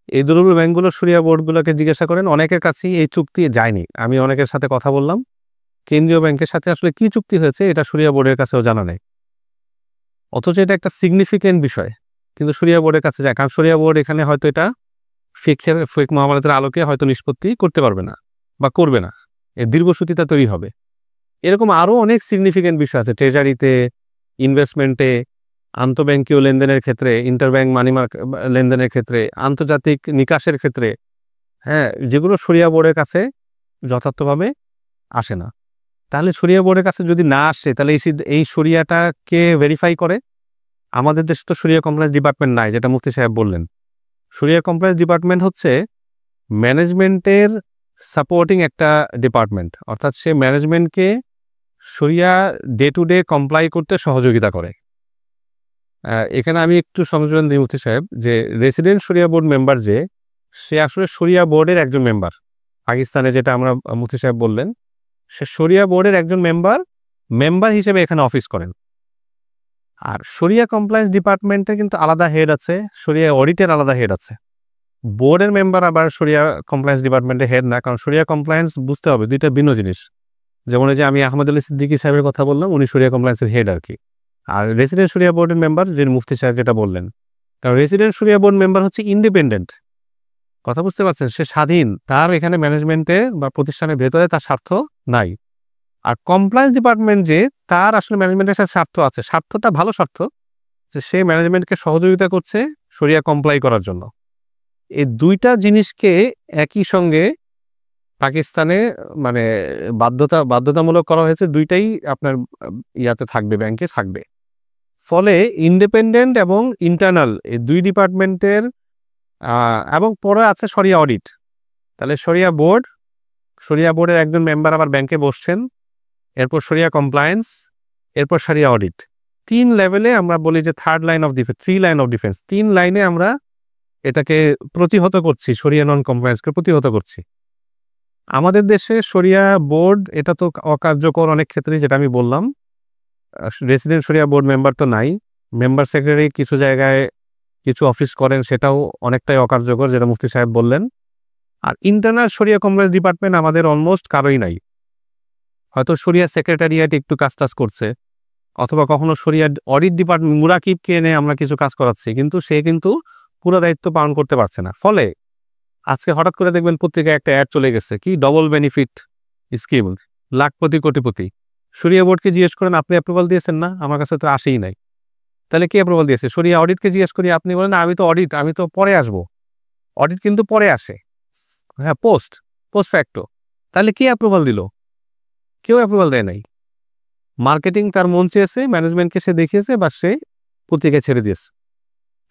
এই দুর্বল ব্যাংকগুলো শরিয়া বোর্ডগুলোকে জিজ্ঞাসা করেন, অনেকের কাছেই এই চুক্তি যায়নি। আমি অনেকের সাথে কথা বললাম, কেন্দ্রীয় ব্যাংকের সাথে আসলে কি চুক্তি হয়েছে এটা শরিয়া বোর্ডের কাছেও জানা নেই। অথচ এটা একটা সিগনিফিকেন্ট বিষয়, কিন্তু শরিয়া বোর্ডের কাছে যায়, কারণ শরিয়া বোর্ড এখানে হয়তো এটা ফেক মামলাতের আলোকে হয়তো নিষ্পত্তি করতে পারবে না বা করবে না, এর দীর্ঘসূত্রিতা তৈরি হবে। এরকম আরও অনেক সিগনিফিকেন্ট বিষয় আছে ট্রেজারিতে, ইনভেস্টমেন্টে, আন্তঃব্যাংকীয় লেনদেনের ক্ষেত্রে, ইন্টারব্যাংক মানি লেনদেনের ক্ষেত্রে, আন্তর্জাতিক নিকাশের ক্ষেত্রে, হ্যাঁ, যেগুলো শরিয়া বোর্ডের কাছে যথার্থভাবে আসে না। তাহলে শরিয়া বোর্ডের কাছে যদি না আসে, তাহলে এই শরিয়াটা কে ভেরিফাই করে? আমাদের দেশে তো শরিয়া কমপ্লায়েন্স ডিপার্টমেন্ট নাই, যেটা মুফতি সাহেব বললেন। শরিয়া কমপ্লায়েন্স ডিপার্টমেন্ট হচ্ছে ম্যানেজমেন্টের সাপোর্টিং একটা ডিপার্টমেন্ট, অর্থাৎ সে ম্যানেজমেন্টকে শরিয়া ডে টু ডে কমপ্লাই করতে সহযোগিতা করে। এখানে আমি একটু সংযোজন দিই মুফতি সাহেব, যে রেসিডেন্ট শরিয়া বোর্ড মেম্বার যে, সে আসলে শরিয়া বোর্ডের একজন মেম্বার। পাকিস্তানে যেটা আমরা মুফতি সাহেব বললেন, সে শরিয়া বোর্ডের একজন মেম্বার হিসেবে এখানে অফিস করেন। আর শরিয়া কমপ্লায়েন্স ডিপার্টমেন্টে কিন্তু আলাদা হেড আছে, শরিয়া অডিটের আলাদা হেড আছে। বোর্ডের মেম্বার আবার শরিয়া কমপ্লায়েন্স ডিপার্টমেন্টের হেড না, কারণ শরিয়া কমপ্লায়েন্স বুঝতে হবে দুইটা ভিন্ন জিনিস। যেমন এই যে আমি আহমদ আলী সিদ্দিকী সাহেবের কথা বললাম, উনি শরিয়া কমপ্লায়েন্সের হেড আর কি। আর রেসিডেন্ট শরিয়া বোর্ডের মেম্বার যে মুফতি সাহেব যেটা বললেন, কারণ রেসিডেন্ট শরিয়া বোর্ড মেম্বার হচ্ছে ইন্ডিপেন্ডেন্ট, কথা বুঝতে পারছেন, সে স্বাধীন, তার এখানে ম্যানেজমেন্টে বা প্রতিষ্ঠানের ভেতরে তার স্বার্থ নাই। আর কমপ্লায়েন্স ডিপার্টমেন্ট যে, তার আসলে ম্যানেজমেন্টের সাথে স্বার্থ আছে, স্বার্থটা ভালো স্বার্থ, যে সে ম্যানেজমেন্টকে সহযোগিতা করছে শরিয়া কমপ্লাই করার জন্য। এই দুইটা জিনিসকে একই সঙ্গে পাকিস্তানে মানে বাধ্যতামূলক করা হয়েছে, দুইটাই আপনার ইয়াতে থাকবে, ব্যাংকে থাকবে। ফলে ইন্ডিপেন্ডেন্ট এবং ইন্টারনাল এই দুই ডিপার্টমেন্টের এবং পরে আছে শরিয়া অডিট। তাহলে শরিয়া বোর্ডের একজন মেম্বার আবার ব্যাংকে বসছেন, এরপর শরিয়া কমপ্লায়েন্স, এরপর শরিয়া অডিট। 3 লেভেলে আমরা বলি যে 3 লাইন অফ ডিফেন্স। 3 লাইনে আমরা এটাকে প্রতিহত করছি, শরিয়া নন কমপ্লায়েন্সকে প্রতিহত করছি। আমাদের দেশে শরিয়া বোর্ড এটা তো অকার্যকর অনেক ক্ষেত্রে, যেটা আমি বললাম। রেসিডেন্ট শরিয়া বোর্ড মেম্বার তো নাই, মেম্বার সেক্রেটারি কিছু জায়গায় কিছু অফিস করেন, সেটাও অনেকটাই অকার্যকর, যেটা মুফতি সাহেব বললেন। আর ইন্টারনাল শরিয়া কমপ্লায়েন্স ডিপার্টমেন্ট আমাদের অলমোস্ট কারোই নাই। হয়তো শরিয়া সেক্রেটারিয়েট একটু কাজ করছে, অথবা কখনো শরিয়া অডিট ডিপার্টমেন্ট মুরাকিবকে এনে আমরা কিছু কাজ করাচ্ছি, কিন্তু সে কিন্তু পুরো দায়িত্ব পালন করতে পারছে না। ফলে আজকে হঠাৎ করে দেখবেন পত্রিকায় একটা অ্যাড চলে গেছে, কি ডবল বেনিফিট স্কিম, লাখপতি কোটিপতি। শরিয়া বোর্ডকে জিজ্ঞেস করেন, আপনি অ্যাপ্রুভাল দিয়েছেন না? আমার কাছে তো আসেই নাই। তাহলে কে অ্যাপ্রুভাল দিয়েছে? শরিয়া অডিটকে জিজ্ঞেস করি, আপনি বলেন না আমি তো অডিট, আমি তো পরে আসবো। অডিট কিন্তু পরে আসে, হ্যাঁ, পোস্ট ফ্যাক্টো। তাহলে কে অ্যাপ্রুভাল দিল? কেউ অ্যাপ্রুভাল দেয় নাই। মার্কেটিং তার মন চেয়েছে, ম্যানেজমেন্টকে সে দেখিয়েছে, বা সে পত্রিকায় ছেড়ে দিয়েছে।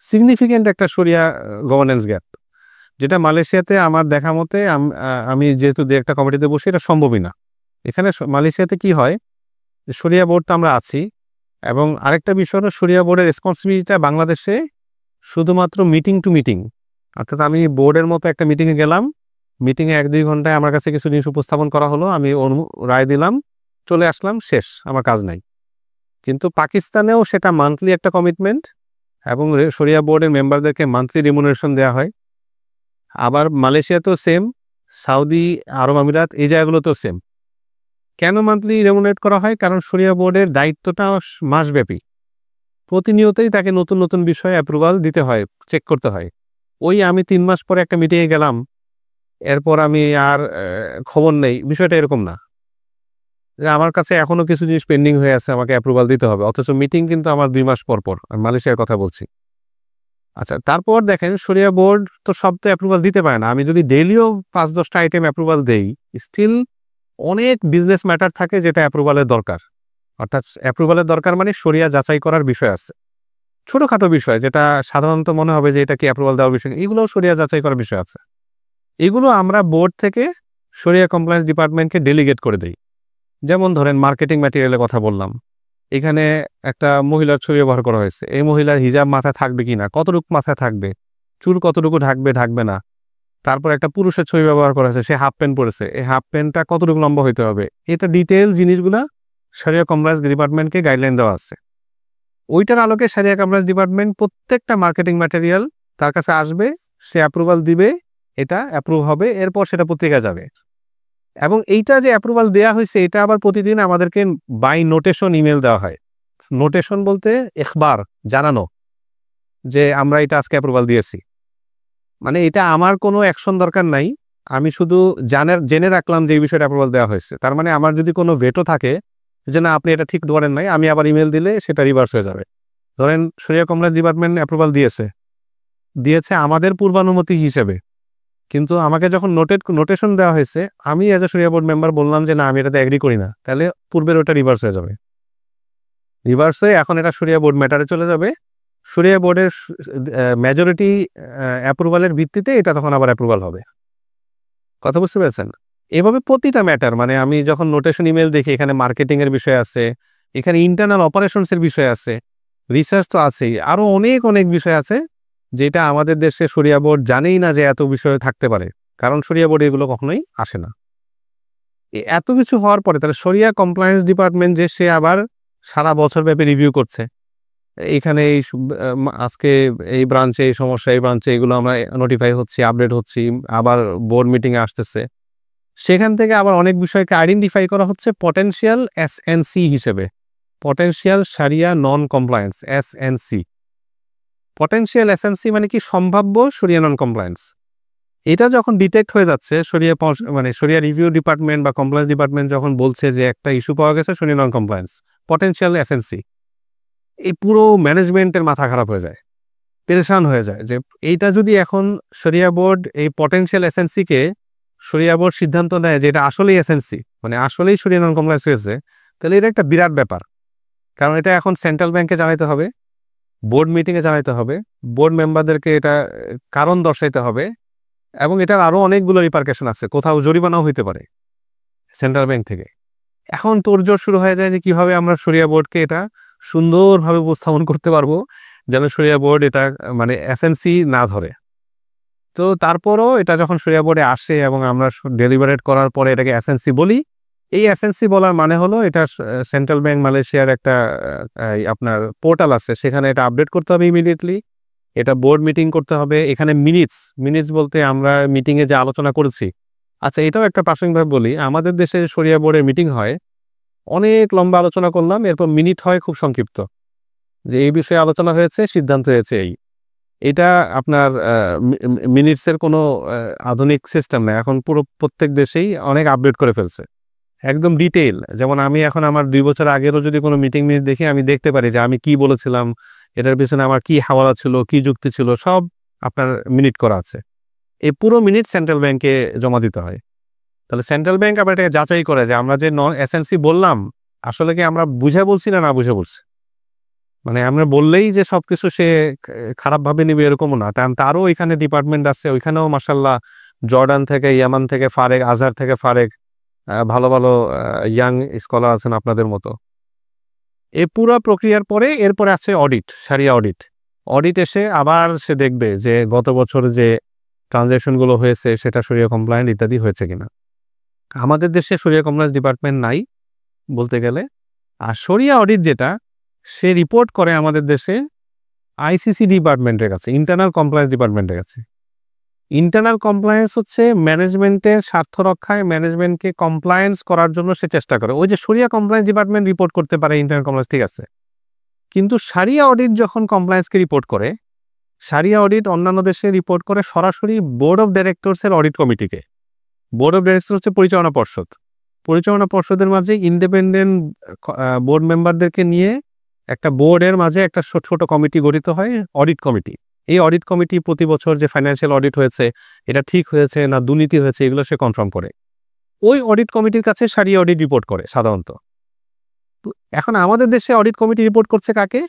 সিগনিফিকেন্ট একটা শরিয়া গভর্নেন্স গ্যাপ, যেটা মালয়েশিয়াতে আমার দেখা মতে, আমি যেহেতু একটা কমিটিতে বসে, এটা সম্ভবই না। এখানে মালয়েশিয়াতে কি হয়, শরিয়া বোর্ড তো আমরা আছি, এবং আরেকটা বিষয় হলো শরিয়া বোর্ডের রেসপন্সিবিলিটিটা বাংলাদেশে শুধুমাত্র মিটিং টু মিটিং। অর্থাৎ আমি বোর্ডের মতো একটা মিটিংয়ে গেলাম, মিটিংয়ে 1-2 ঘন্টায় আমার কাছে কিছু জিনিস উপস্থাপন করা হলো, আমি রায় দিলাম, চলে আসলাম, শেষ, আমার কাজ নাই। কিন্তু পাকিস্তানেও সেটা মান্থলি একটা কমিটমেন্ট, এবং শরিয়া বোর্ডের মেম্বারদেরকে মান্থলি রিমুনারেশন দেওয়া হয়। আবার মালয়েশিয়াতেও সেম, সৌদি আরব আমিরাত এই জায়গাগুলোতেও সেম। কেন মান্থলি রেমুনারেট করা হয়? কারণ শরিয়া বোর্ডের দায়িত্বটা মাসব্যাপী, প্রতিনিয়তই তাকে নতুন নতুন বিষয়ে অ্যাপ্রুভাল দিতে হয়, চেক করতে হয়। ওই আমি 3 মাস পরে একটা মিটিংয়ে গেলাম, এরপর আমি আর খবর নেই, বিষয়টা এরকম না যে আমার কাছে এখনো কিছু জিনিস পেন্ডিং হয়ে আছে, আমাকে অ্যাপ্রুভাল দিতে হবে, অথচ মিটিং কিন্তু আমার 2 মাস পর পর। আমি মালয়েশিয়ার কথা বলছি। আচ্ছা, তারপর দেখেন শরিয়া বোর্ড তো সব তো অ্যাপ্রুভাল দিতে পারে না। আমি যদি ডেইলিও 5-10টা আইটেম অ্যাপ্রুভাল দেই, স্টিল অনেক বিজনেস ম্যাটার থাকে যেটা অ্যাপ্রুভালের দরকার। অর্থাৎ অ্যাপ্রুভালের দরকার মানে শরিয়া যাচাই করার বিষয় আছে, ছোটখাটো বিষয় যেটা সাধারণত মনে হবে যে এটা কি অ্যাপ্রুভাল দেওয়ার বিষয়, এগুলোও শরিয়া যাচাই করার বিষয় আছে। এগুলো আমরা বোর্ড থেকে শরিয়া কমপ্লায়েন্স ডিপার্টমেন্টকে ডেলিগেট করে দেই। যেমন ধরেন মার্কেটিং ম্যাটেরিয়ালের কথা বললাম, এখানে একটা মহিলার ছবি ব্যবহার করা হয়েছে, এই মহিলার হিজাব মাথায় থাকবে কিনা, কতটুকু মাথায় থাকবে, চুল কতটুকু ঢাকবে না। তারপর একটা পুরুষের ছবি ব্যবহার করা হয়েছে, সে হাফ প্যান্ট পরেছে, এই হাফ প্যান্টটা কতটুকু লম্বা হইতে হবে, এটা ডিটেল জিনিসগুলা শরিয়া কমপ্লায়েন্স ডিপার্টমেন্টকে গাইডলাইন দেওয়া আছে। ওইটার আলোকে শরিয়া কমপ্লায়েন্স ডিপার্টমেন্ট প্রত্যেকটা মার্কেটিং ম্যাটেরিয়াল তার কাছে আসবে, সে অ্যাপ্রুভাল দিবে, এটা অ্যাপ্রুভ হবে, এরপর সেটা পত্রিকা যাবে। এবং এইটা যে অ্যাপ্রুভাল দেওয়া হয়েছে, এটা আবার প্রতিদিন আমাদেরকে বাই নোটেশন ইমেল দেওয়া হয়, নোটেশন বলতে ইখবার, জানানো যে আমরা এটা আজকে অ্যাপ্রুভাল দিয়েছি। মানে এটা আমার কোনো অ্যাকশন দরকার নাই, আমি শুধু জেনে রাখলাম যে এই বিষয়টা অ্যাপ্রুভাল দেওয়া হয়েছে। তার মানে আমার যদি কোনো ভেটো থাকে যে না আপনি এটা ঠিক ধরেন নাই, আমি আবার ইমেল দিলে সেটা রিভার্স হয়ে যাবে। ধরেন শরিয়া কমপ্লায়েন্স ডিপার্টমেন্ট অ্যাপ্রুভাল দিয়েছে আমাদের পূর্বানুমতি হিসেবে, কিন্তু আমাকে যখন নোটেশন দেওয়া হয়েছে, আমি অ্যাজ এ শরিয়া বোর্ড মেম্বার বললাম যে না আমি এটাতে এগ্রি করি না, তাহলে পূর্বের ওটা রিভার্স হয়ে যাবে। রিভার্স হয়ে এখন এটা শরিয়া বোর্ড ম্যাটারে চলে যাবে। শরিয়া বোর্ডের মেজরিটি অ্যাপ্রুভালের ভিত্তিতে এটা তখন আবার অ্যাপ্রুভাল হবে। কথা বুঝতে পেরেছেন? এভাবে প্রতিটা ম্যাটার, মানে আমি যখন নোটেশন ইমেল দেখি এখানে মার্কেটিং এর বিষয় আছে, এখানে ইন্টারনাল অপারেশনস এর বিষয় আছে, রিসার্চ তো আছেই, আরো অনেক অনেক বিষয় আছে যেটা আমাদের দেশে শরিয়া বোর্ড জানেই না যে এত বিষয় থাকতে পারে, কারণ শরিয়া বোর্ডে এগুলো কখনোই আসে না। এত কিছু হওয়ার পরে তাহলে শরিয়া কমপ্লায়েন্স ডিপার্টমেন্ট যে সে আবার সারা বছর ব্যাপী রিভিউ করছে, এইখানে আজকে এই ব্রাঞ্চে এই সমস্যা, এই ব্রাঞ্চে এগুলো আমরা নোটিফাই হচ্ছি, আপডেট হচ্ছি, আবার বোর্ড মিটিংয়ে আসতেছে, সেখান থেকে আবার অনেক বিষয়কে আইডেন্টিফাই করা হচ্ছে পটেনশিয়াল এসএনসি হিসেবে, পটেনশিয়াল শারিয়া নন কমপ্লায়েন্স, এসএনসি। পটেনশিয়াল এসএনসি মানে কি? সম্ভাব্য শরিয়া নন কমপ্লায়েন্স। এটা যখন ডিটেক্ট হয়ে যাচ্ছে, মানে শরিয়া রিভিউ ডিপার্টমেন্ট বা কমপ্লায়েন্স ডিপার্টমেন্ট যখন বলছে যে একটা ইস্যু পাওয়া গেছে শরিয়া নন কমপ্লায়েন্স, পটেনশিয়াল এসএনসি, এই পুরো ম্যানেজমেন্টের মাথা খারাপ হয়ে যায়, পেরেশান হয়ে যায় যে এইটা যদি এখন শরিয়া বোর্ড এই পটেনশিয়াল এসএনসিকে শরিয়া বোর্ড সিদ্ধান্ত নেয় যে এটা আসলেই এসএনসি, মানে আসলেই শরিয়া নন কমপ্লায়েন্স হয়েছে, তাহলে এটা একটা বিরাট ব্যাপার। কারণ এটা এখন সেন্ট্রাল ব্যাংকে জানাইতে হবে, বোর্ড মিটিংয়ে জানাইতে হবে, বোর্ড মেম্বারদেরকে এটা কারণ দর্শাইতে হবে, এবং এটার আরও অনেকগুলো রিপারকেশন আছে, কোথাও জরিমানাও হইতে পারে সেন্ট্রাল ব্যাংক থেকে। এখন তোড়জোড় শুরু হয়ে যায় যে কিভাবে আমরা শরিয়া বোর্ডকে এটা সুন্দরভাবে উপস্থাপন করতে পারবো যেন শরিয়া বোর্ড এটা মানে এসএনসি না ধরে। তো তারপরও এটা যখন শরিয়া বোর্ডে আসে এবং আমরা ডেলিভারেট করার পরে এটাকে এসএনসি বলি, এই এসএনসি বলার মানে হলো এটা সেন্ট্রাল ব্যাংক মালয়েশিয়ার একটা আপনার পোর্টাল আছে, সেখানে এটা আপডেট করতে হবে ইমিডিয়েটলি, এটা বোর্ড মিটিং করতে হবে, এখানে মিনিটস বলতে আমরা মিটিংয়ে যে আলোচনা করেছি। আচ্ছা, এটাও একটা প্রাসঙ্গিকভাবে বলি, আমাদের দেশে শরিয়া বোর্ডের মিটিং হয়, অনেক লম্বা আলোচনা করলাম, এরপর মিনিট হয় খুব সংক্ষিপ্ত, যে এই বিষয়ে আলোচনা হয়েছে, সিদ্ধান্ত হয়েছে এই। এটা আপনার মিনিটসের কোনো আধুনিক সিস্টেম নেই, এখন পুরো প্রত্যেক দেশেই অনেক আপডেট করে ফেলছে, একদম ডিটেইল। যেমন আমি এখন আমার 2 বছর আগেরও যদি কোনো মিটিং মিনিট দেখি, আমি দেখতে পারি যে আমি কি বলেছিলাম, এটার পিছনে আমার কি হাওয়ালা ছিল, কি যুক্তি ছিল, সব আপনার মিনিট করা আছে। এই পুরো মিনিট সেন্ট্রাল ব্যাংকে জমা দিতে হয়। তাহলে সেন্ট্রাল ব্যাংক আবার এটাকে যাচাই করে যে আমরা যে নন এসএনসি বললাম, আসলে কি আমরা বুঝে বলছি না বুঝে বলছি। মানে আমরা বললেই যে সবকিছু সে খারাপভাবে নিবে এরকমও না, তারও এখানে ডিপার্টমেন্ট আছে, ওইখানেও মাশাআল্লাহ জর্ডান থেকে, ইয়ামান থেকে ফারেক, আজহার থেকে ফারেক, ভালো ভালো ইয়াং স্কলার আছেন আপনাদের মতো। এই পুরো প্রক্রিয়ার পরে এরপরে আছে অডিট, শারিয়া অডিট এসে আবার সে দেখবে যে গত বছর যে ট্রানজ্যাকশনগুলো হয়েছে সেটা শরিয়া কমপ্লায়েন্ট ইত্যাদি হয়েছে কিনা। আমাদের দেশে শরিয়া কমপ্লায়েন্স ডিপার্টমেন্ট নাই বলতে গেলে। আর শরিয়া অডিট যেটা, সে রিপোর্ট করে আমাদের দেশে আইসিসি ডিপার্টমেন্টের কাছে, ইন্টারনাল কমপ্লায়েন্স ডিপার্টমেন্টের কাছে। ইন্টারনাল কমপ্লায়েন্স হচ্ছে ম্যানেজমেন্টের স্বার্থ রক্ষায়, ম্যানেজমেন্টকে কমপ্লায়েন্স করার জন্য সে চেষ্টা করে। ওই যে শরিয়া কমপ্লায়েন্স ডিপার্টমেন্ট রিপোর্ট করতে পারে ইন্টারনাল কমপ্লায়েন্স, ঠিক আছে, কিন্তু শারিয়া অডিট যখন কমপ্লায়েন্সকে রিপোর্ট করে, শারিয়া অডিট অন্যান্য দেশে রিপোর্ট করে সরাসরি বোর্ড অফ ডাইরেক্টরসের অডিট কমিটিকে। বোর্ড অফ ডাইরেক্টরস হচ্ছে পরিচালনা পর্ষদ, পরিচালনা পর্ষদের মাঝে ইন্ডিপেন্ডেন্ট বোর্ড মেম্বারদেরকে নিয়ে একটা বোর্ডের মাঝে একটা ছোট কমিটি গঠিত হয়, অডিট কমিটি। এই অডিট কমিটি প্রতি বছর যে ফাইন্যান্সিয়াল অডিট হয়েছে এটা ঠিক হয়েছে না দুর্নীতি হয়েছে এগুলো সে কনফার্ম করে। ওই অডিট কমিটির কাছে শারিয়া অডিট রিপোর্ট করে সাধারণত। এখন আমাদের দেশে অডিট কমিটি রিপোর্ট করছে কাকে?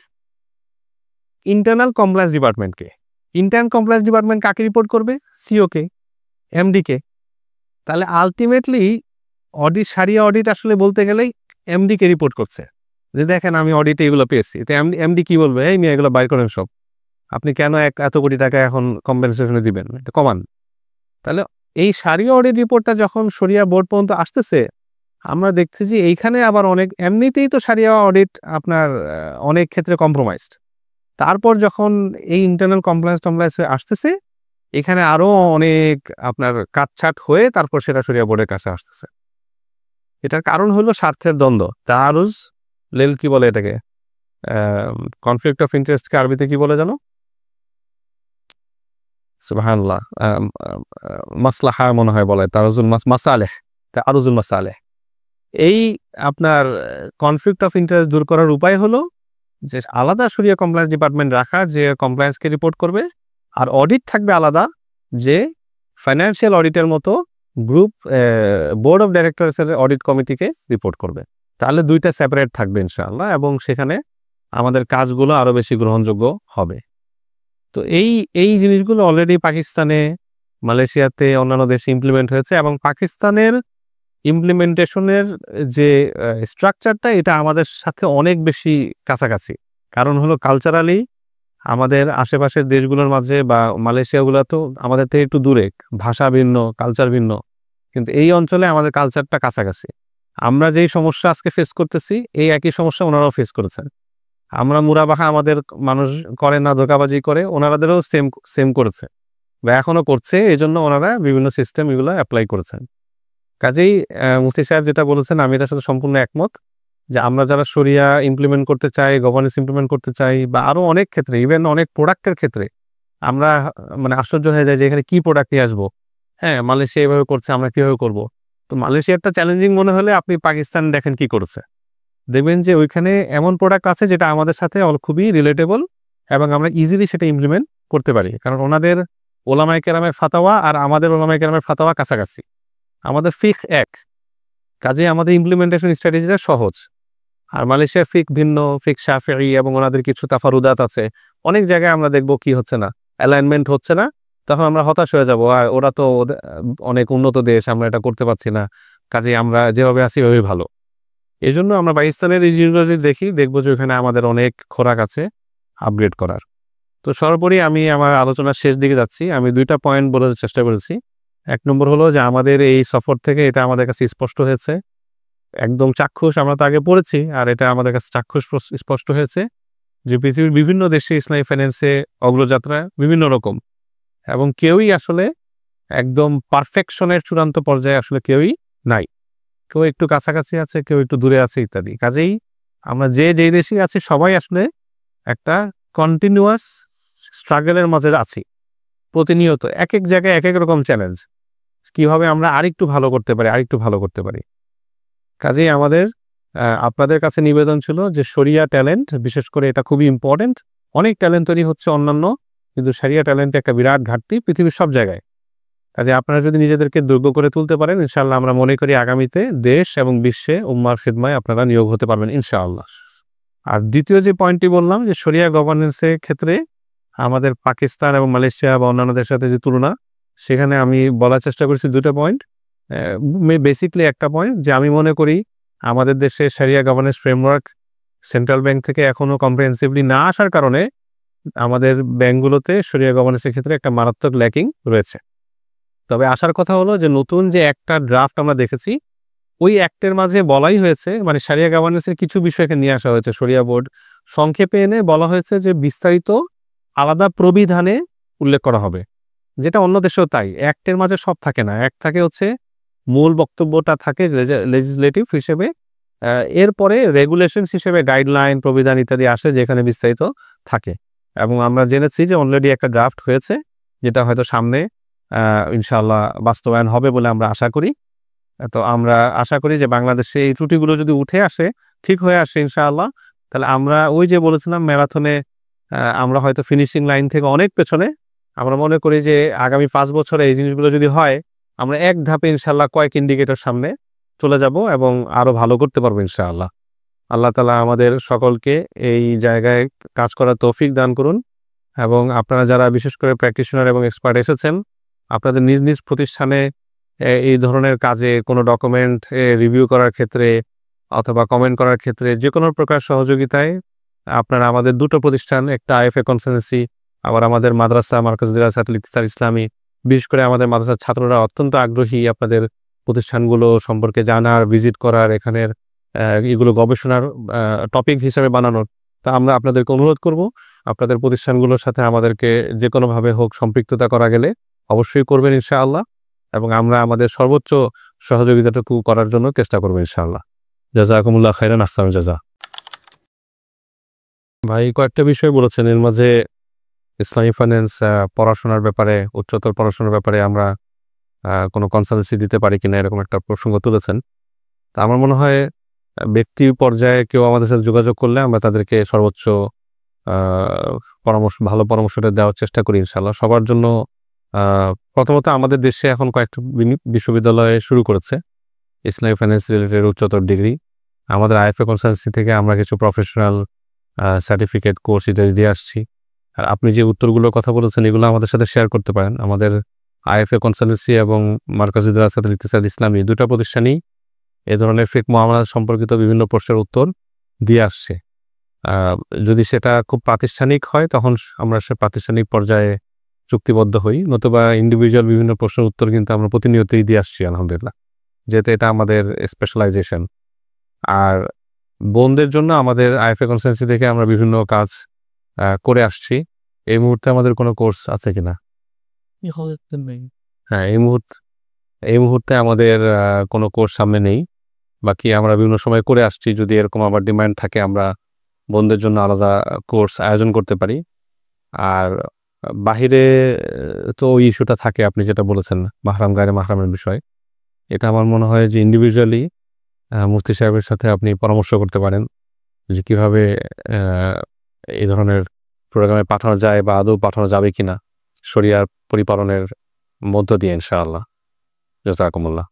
ইন্টারনাল কমপ্লায়েন্স ডিপার্টমেন্টকে। ইন্টারনাল কমপ্লায়েন্স ডিপার্টমেন্ট কাকে রিপোর্ট করবে? সিওকে, এমডিকে। তাহলে আলটিমেটলি শারিয়া অডিট আসলে বলতে গেলেই এমডিকে রিপোর্ট করছে যে দেখেন আমি অডিটে এগুলো পেয়েছি। তো এমডি কি বলবে? এই মেয়ে এগুলো বাইর করেন সব, আপনি কেন এত কোটি টাকা এখন কম্পেনসেশনে দিবেন, এটা কমান। তাহলে এই শারিয়া অডিট রিপোর্টটা যখন শরিয়া বোর্ড পর্যন্ত আসতেছে, আমরা দেখছি যে এইখানে আবার অনেক, এমনিতেই তো শারিয়া অডিট আপনার অনেক ক্ষেত্রে কম্প্রোমাইজড, তারপর যখন এই ইন্টারনাল কমপ্লায়েন্স হয়ে আসতেছে, এখানে আরো অনেক আপনার কাটছাট হয়ে তারপর সেটা শরিয়া বোর্ডের কাছে আসতেছে। এটার কারণ হলো স্বার্থের দ্বন্দ্ব, তারুজ লেল কি বলে এটাকে, কনফ্লিক্ট অফ ইন্টারেস্টকে আরবিতে কি বলে জানো? সুবহানাল্লাহ। মাসলাহা মনে হয় বলে, তারুজুল মাসালেহ, তারুজুল মাসালেহ। এই আপনার কনফ্লিক্ট অফ ইন্টারেস্ট দূর করার উপায় হলো যে আলাদা শরিয়া কমপ্লায়েন্স ডিপার্টমেন্ট রাখা, যে কমপ্লায়েন্সকে রিপোর্ট করবে, আর অডিট থাকবে আলাদা, যে ফাইন্যান্সিয়াল অডিটের মতো গ্রুপ বোর্ড অফ ডাইরেক্টরসের অডিট কমিটিকে রিপোর্ট করবে। তাহলে দুইটা সেপারেট থাকবে ইনশাআল্লাহ, এবং সেখানে আমাদের কাজগুলো আরো বেশি গ্রহণযোগ্য হবে। তো এই জিনিসগুলো অলরেডি পাকিস্তানে, মালয়েশিয়াতে, অন্যান্য দেশে ইমপ্লিমেন্ট হয়েছে, এবং পাকিস্তানের ইমপ্লিমেন্টেশনের যে স্ট্রাকচারটা, এটা আমাদের সাথে অনেক বেশি কাছাকাছি। কারণ হলো কালচারালি আমাদের আশেপাশের দেশগুলোর মাঝে বা মালয়েশিয়াগুলো তো আমাদের থেকে একটু দূরে, ভাষা ভিন্ন, কালচার ভিন্ন, কিন্তু এই অঞ্চলে আমাদের কালচারটা কাছাকাছি। আমরা যেই সমস্যা আজকে ফেস করতেছি, এই একই সমস্যা ওনারাও ফেস করেছেন। আমরা মুরাবাহা আমাদের মানুষ করে না, ধোঁকাবাজি করে, ওনারাদেরও সেম সেম করেছে বা এখনো করছে। এই জন্য ওনারা বিভিন্ন সিস্টেম এগুলো অ্যাপ্লাই করেছেন। কাজেই মুফতি সাহেব যেটা বলেছেন, আমি এটার সাথে সম্পূর্ণ একমত, যে আমরা যারা শরিয়া ইমপ্লিমেন্ট করতে চাই, গভর্নেন্স ইমপ্লিমেন্ট করতে চাই, বা আরো অনেক ক্ষেত্রে, ইভেন অনেক প্রোডাক্টের ক্ষেত্রে আমরা মানে আশ্চর্য হয়ে যায় যে এখানে কি প্রোডাক্ট নিয়ে আসবো। হ্যাঁ, মালয়েশিয়া এভাবে করছে, আমরা কিভাবে করব? তো মালয়েশিয়াটা চ্যালেঞ্জিং মনে হলে আপনি পাকিস্তান দেখেন কি করেছে, দেখবেন যে ওইখানে এমন প্রোডাক্ট আছে যেটা আমাদের সাথে খুবই রিলেটেবল, এবং আমরা ইজিলি সেটা ইমপ্লিমেন্ট করতে পারি। কারণ ওনাদের ওলামায়ে কেরামের ফাতাওয়া আর আমাদের ওলামায়ে কেরামের ফাতাওয়া কাছাকাছি, আমাদের ফিক এক, কাজেই আমাদের ইমপ্লিমেন্টেশন স্ট্র্যাটেজিটা সহজ। আর মালয়েশিয়ার ফিক ভিন্ন, ফিক শাফিঈ, এবং ওনাদের কিছু তাফারুদাত আছে। অনেক জায়গায় আমরা দেখব কি হচ্ছে না, অ্যালাইনমেন্ট হচ্ছে না, তখন আমরা হতাশ হয়ে যাব, আর ওরা তো অনেক উন্নত দেশ, আমরা এটা করতে পারছি না, কাজেই আমরা যেভাবে আছি ওইভাবেই ভালো। এই জন্য আমরা পাকিস্তানের এই জিনিসগুলো যদি দেখবো যে ওখানে আমাদের অনেক খোরাক আছে আপগ্রেড করার। তো সর্বোপরি আমি আমার আলোচনার শেষ দিকে যাচ্ছি। আমি 2টা পয়েন্ট বলার চেষ্টা করেছি। 1 নম্বর হলো যে আমাদের এই সফর থেকে এটা আমাদের কাছে স্পষ্ট হয়েছে, একদম চাক্ষুষ, আমরা তো আগে পড়েছি, আর এটা আমাদের কাছে চাক্ষুষ স্পষ্ট হয়েছে যে পৃথিবীর বিভিন্ন দেশে ইসলামী ফাইন্যান্সে অগ্রযাত্রা বিভিন্ন রকম, এবং কেউই আসলে একদম পারফেকশনের চূড়ান্ত পর্যায়ে আসলে কেউই নাই। কেউ একটু কাছাকাছি আছে, কেউ একটু দূরে আছে, ইত্যাদি। কাজেই আমরা যেই দেশে আছি সবাই আসলে একটা কন্টিনিউয়াস স্ট্রাগলের মাঝে আছি। প্রতিনিয়ত এক এক জায়গায় এক এক রকম চ্যালেঞ্জ, কিভাবে আমরা আরেকটু ভালো করতে পারি, আরেকটু ভালো করতে পারি। কাজেই আমাদের আপনাদের কাছে নিবেদন ছিল যে শরিয়া ট্যালেন্ট, বিশেষ করে এটা খুবই ইম্পর্টেন্ট। অনেক ট্যালেন্ট তৈরি হচ্ছে অন্যান্য, কিন্তু শরিয়া ট্যালেন্টে একটা বিরাট ঘাটতি পৃথিবীর সব জায়গায়। কাজে আপনারা যদি নিজেদেরকে যোগ্য করে তুলতে পারেন, ইনশাআল্লাহ আমরা মনে করি আগামীতে দেশ এবং বিশ্বে উম্মার খিদমায় আপনারা নিয়োগ হতে পারবেন ইনশাআল্লাহ। আর দ্বিতীয় যে পয়েন্টটি বললাম, যে শরিয়া গভর্নেন্সের ক্ষেত্রে আমাদের পাকিস্তান এবং মালয়েশিয়া বা অন্যান্য দেশের সাথে যে তুলনা, সেখানে আমি বলার চেষ্টা করেছি 2টা পয়েন্ট। বেসিকলি একটা পয়েন্ট, যে আমি মনে করি আমাদের দেশে শরিয়া গভর্নেন্স ফ্রেমওয়ার্ক সেন্ট্রাল ব্যাংক থেকে এখনো কম্প্রিহেন্সিভলি না আসার কারণে আমাদের ব্যাংকগুলোতে শরিয়া গভর্নেন্সের ক্ষেত্রে একটা মারাত্মক ল্যাকিং রয়েছে। তবে আসার কথা হলো যে নতুন যে একটা ড্রাফট আমরা দেখেছি, ওই অ্যাক্টের মাঝে বলাই হয়েছে, মানে শরিয়া গভর্নেন্সের কিছু বিষয়কে নিয়ে আসা হয়েছে শরিয়া বোর্ড সংক্ষেপে এনে বলা হয়েছে যে বিস্তারিত আলাদা প্রবিধানে উল্লেখ করা হবে, যেটা অন্য দেশেও তাই। অ্যাক্টের মাঝে সব থাকে না, অ্যাক্ট থাকে হচ্ছে মূল বক্তব্যটা থাকে লেজিসলেটিভ হিসেবে, এরপরে রেগুলেশনস হিসেবে গাইডলাইন, প্রবিধান ইত্যাদি আসে, যেখানে বিস্তারিত থাকে। এবং আমরা জেনেছি যে অলরেডি একটা ড্রাফট হয়েছে, যেটা হয়তো সামনে ইনশাআল্লাহ বাস্তবায়ন হবে বলে আমরা আশা করি। তো আমরা আশা করি যে বাংলাদেশে এই ত্রুটিগুলো যদি উঠে আসে, ঠিক হয়ে আসে ইনশাআল্লাহ, তাহলে আমরা ওই যে বলেছিলাম ম্যারাথনে আমরা হয়তো ফিনিশিং লাইন থেকে অনেক পেছনে। আমরা মনে করি যে আগামী 5 বছরে এই জিনিসগুলো যদি হয়, আমরা এক ধাপে ইনশাআল্লাহ কয়েক ইন্ডিকেটর সামনে চলে যাব এবং আরো ভালো করতে পারবো ইনশাআল্লাহ। আল্লাহ তাআলা আমাদের সকলকে এই জায়গায় কাজ করার তৌফিক দান করুন। এবং আপনারা যারা বিশেষ করে প্র্যাকটিশনার এবং এক্সপার্ট এসেছেন, আপনাদের নিজ নিজ প্রতিষ্ঠানে এই ধরনের কাজে কোনো ডকুমেন্ট রিভিউ করার ক্ষেত্রে অথবা কমেন্ট করার ক্ষেত্রে যে কোনো প্রকার সহযোগিতায় আপনারা আমাদের 2টো প্রতিষ্ঠান, একটা আইএফএ কনসালটেন্সি, আবার আমাদের মাদ্রাসা মার্কাজ দিরাসাতুল ইকতিসাদ ইসলামী, বিশেষ করে আমাদের মাদ্রাসার ছাত্ররা অত্যন্ত আগ্রহী আপনাদের প্রতিষ্ঠানগুলো সম্পর্কে জানার, ভিজিট করার, এখানের এগুলো গবেষণার টপিক হিসেবে বানানোর। তা আমরা আপনাদেরকে অনুরোধ করব, আপনাদের প্রতিষ্ঠানগুলোর সাথে আমাদেরকে যে কোনোভাবে হোক সম্পৃক্ততা করা গেলে অবশ্যই করবেন ইনশাআল্লাহ, এবং আমরা আমাদের সর্বোচ্চ সহযোগিতাটুকু করার জন্য চেষ্টা করবো ইনশাআল্লাহ। জাযাকুমুল্লাহ খাইরান, আহসানুল জাযা। ভাই কয়েকটা বিষয় বলেছেন। এর মাঝে ইসলামিক ফাইন্যান্স পড়াশোনার ব্যাপারে, উচ্চতর পড়াশোনার ব্যাপারে আমরা কোনো কনসালটেন্সি দিতে পারি কিনা এরকম একটা প্রসঙ্গ তুলেছেন। তো আমার মনে হয় ব্যক্তি পর্যায়ে কেউ আমাদের সাথে যোগাযোগ করলে আমরা তাদেরকে সর্বোচ্চ আ ভালো পরামর্শটা দেওয়ার চেষ্টা করি ইনশাআল্লাহ। সবার জন্য আ প্রথমত আমাদের দেশে এখন কয়েকটা বিশ্ববিদ্যালয় শুরু করেছে ইসলামিক ফাইন্যান্স রিলেটেড উচ্চতর ডিগ্রি। আমাদের আইএফএ কনসালটেন্সি থেকে আমরা কিছু প্রফেশনাল সার্টিফিকেট কোর্স ইত্যাদি দিয়ে আসছি। আর আপনি যে উত্তরগুলোর কথা বলেছেন এগুলো আমাদের সাথে শেয়ার করতে পারেন। আমাদের আইএফএ কনসালটেন্সি এবং মার্কাজুদ দিরাসাতুল ইকতিসাদ ইসলামী ২ টা প্রতিষ্ঠানই এ ধরনের ফিকহ মুআমালাত সম্পর্কিত বিভিন্ন প্রশ্নের উত্তর দিয়ে আসছে। আ যদি সেটা খুব প্রাতিষ্ঠানিক হয় তখন আমরা সে প্রাতিষ্ঠানিক পর্যায়ে চুক্তিবদ্ধ হই। নতুবা ইন্ডিভিজুয়াল বিভিন্ন প্রশ্নের উত্তর কিন্তু আমরা প্রতিনিয়তই দিয়ে আসছি আলহামদুলিল্লাহ। যেহেতু এটা আমাদের স্পেশালাইজেশন। আর বোনদের জন্য আমাদের আইএফএ কনসালটেন্সি থেকে আমরা বিভিন্ন কাজ করে আসছি। এই মুহূর্তে আমাদের কোনো কোর্স আছে কিনা? হ্যাঁ, এই মুহূর্তে আমাদের কোনো কোর্স সামনে নেই। বাকি আমরা বিভিন্ন সময় করে আসছি। যদি এরকম আবার ডিমান্ড থাকে আমরা বোনদের জন্য আলাদা কোর্স আয়োজন করতে পারি। আর বাহিরে তো ওই ইস্যুটা থাকে আপনি যেটা বলেছেন মাহরাম গায়রে মাহরামের বিষয়। এটা আমার মনে হয় যে ইন্ডিভিজুয়ালি মুফতি সাহেবের সাথে আপনি পরামর্শ করতে পারেন যে কিভাবে অ্যা এই ধরনের প্রোগ্রামে পাঠানো যায় বা আদৌ পাঠানো যাবে কিনা শরিয়ার পরিপালনের মধ্য দিয়ে ইনশাআল্লাহ। জাযাকুমুল্লাহ।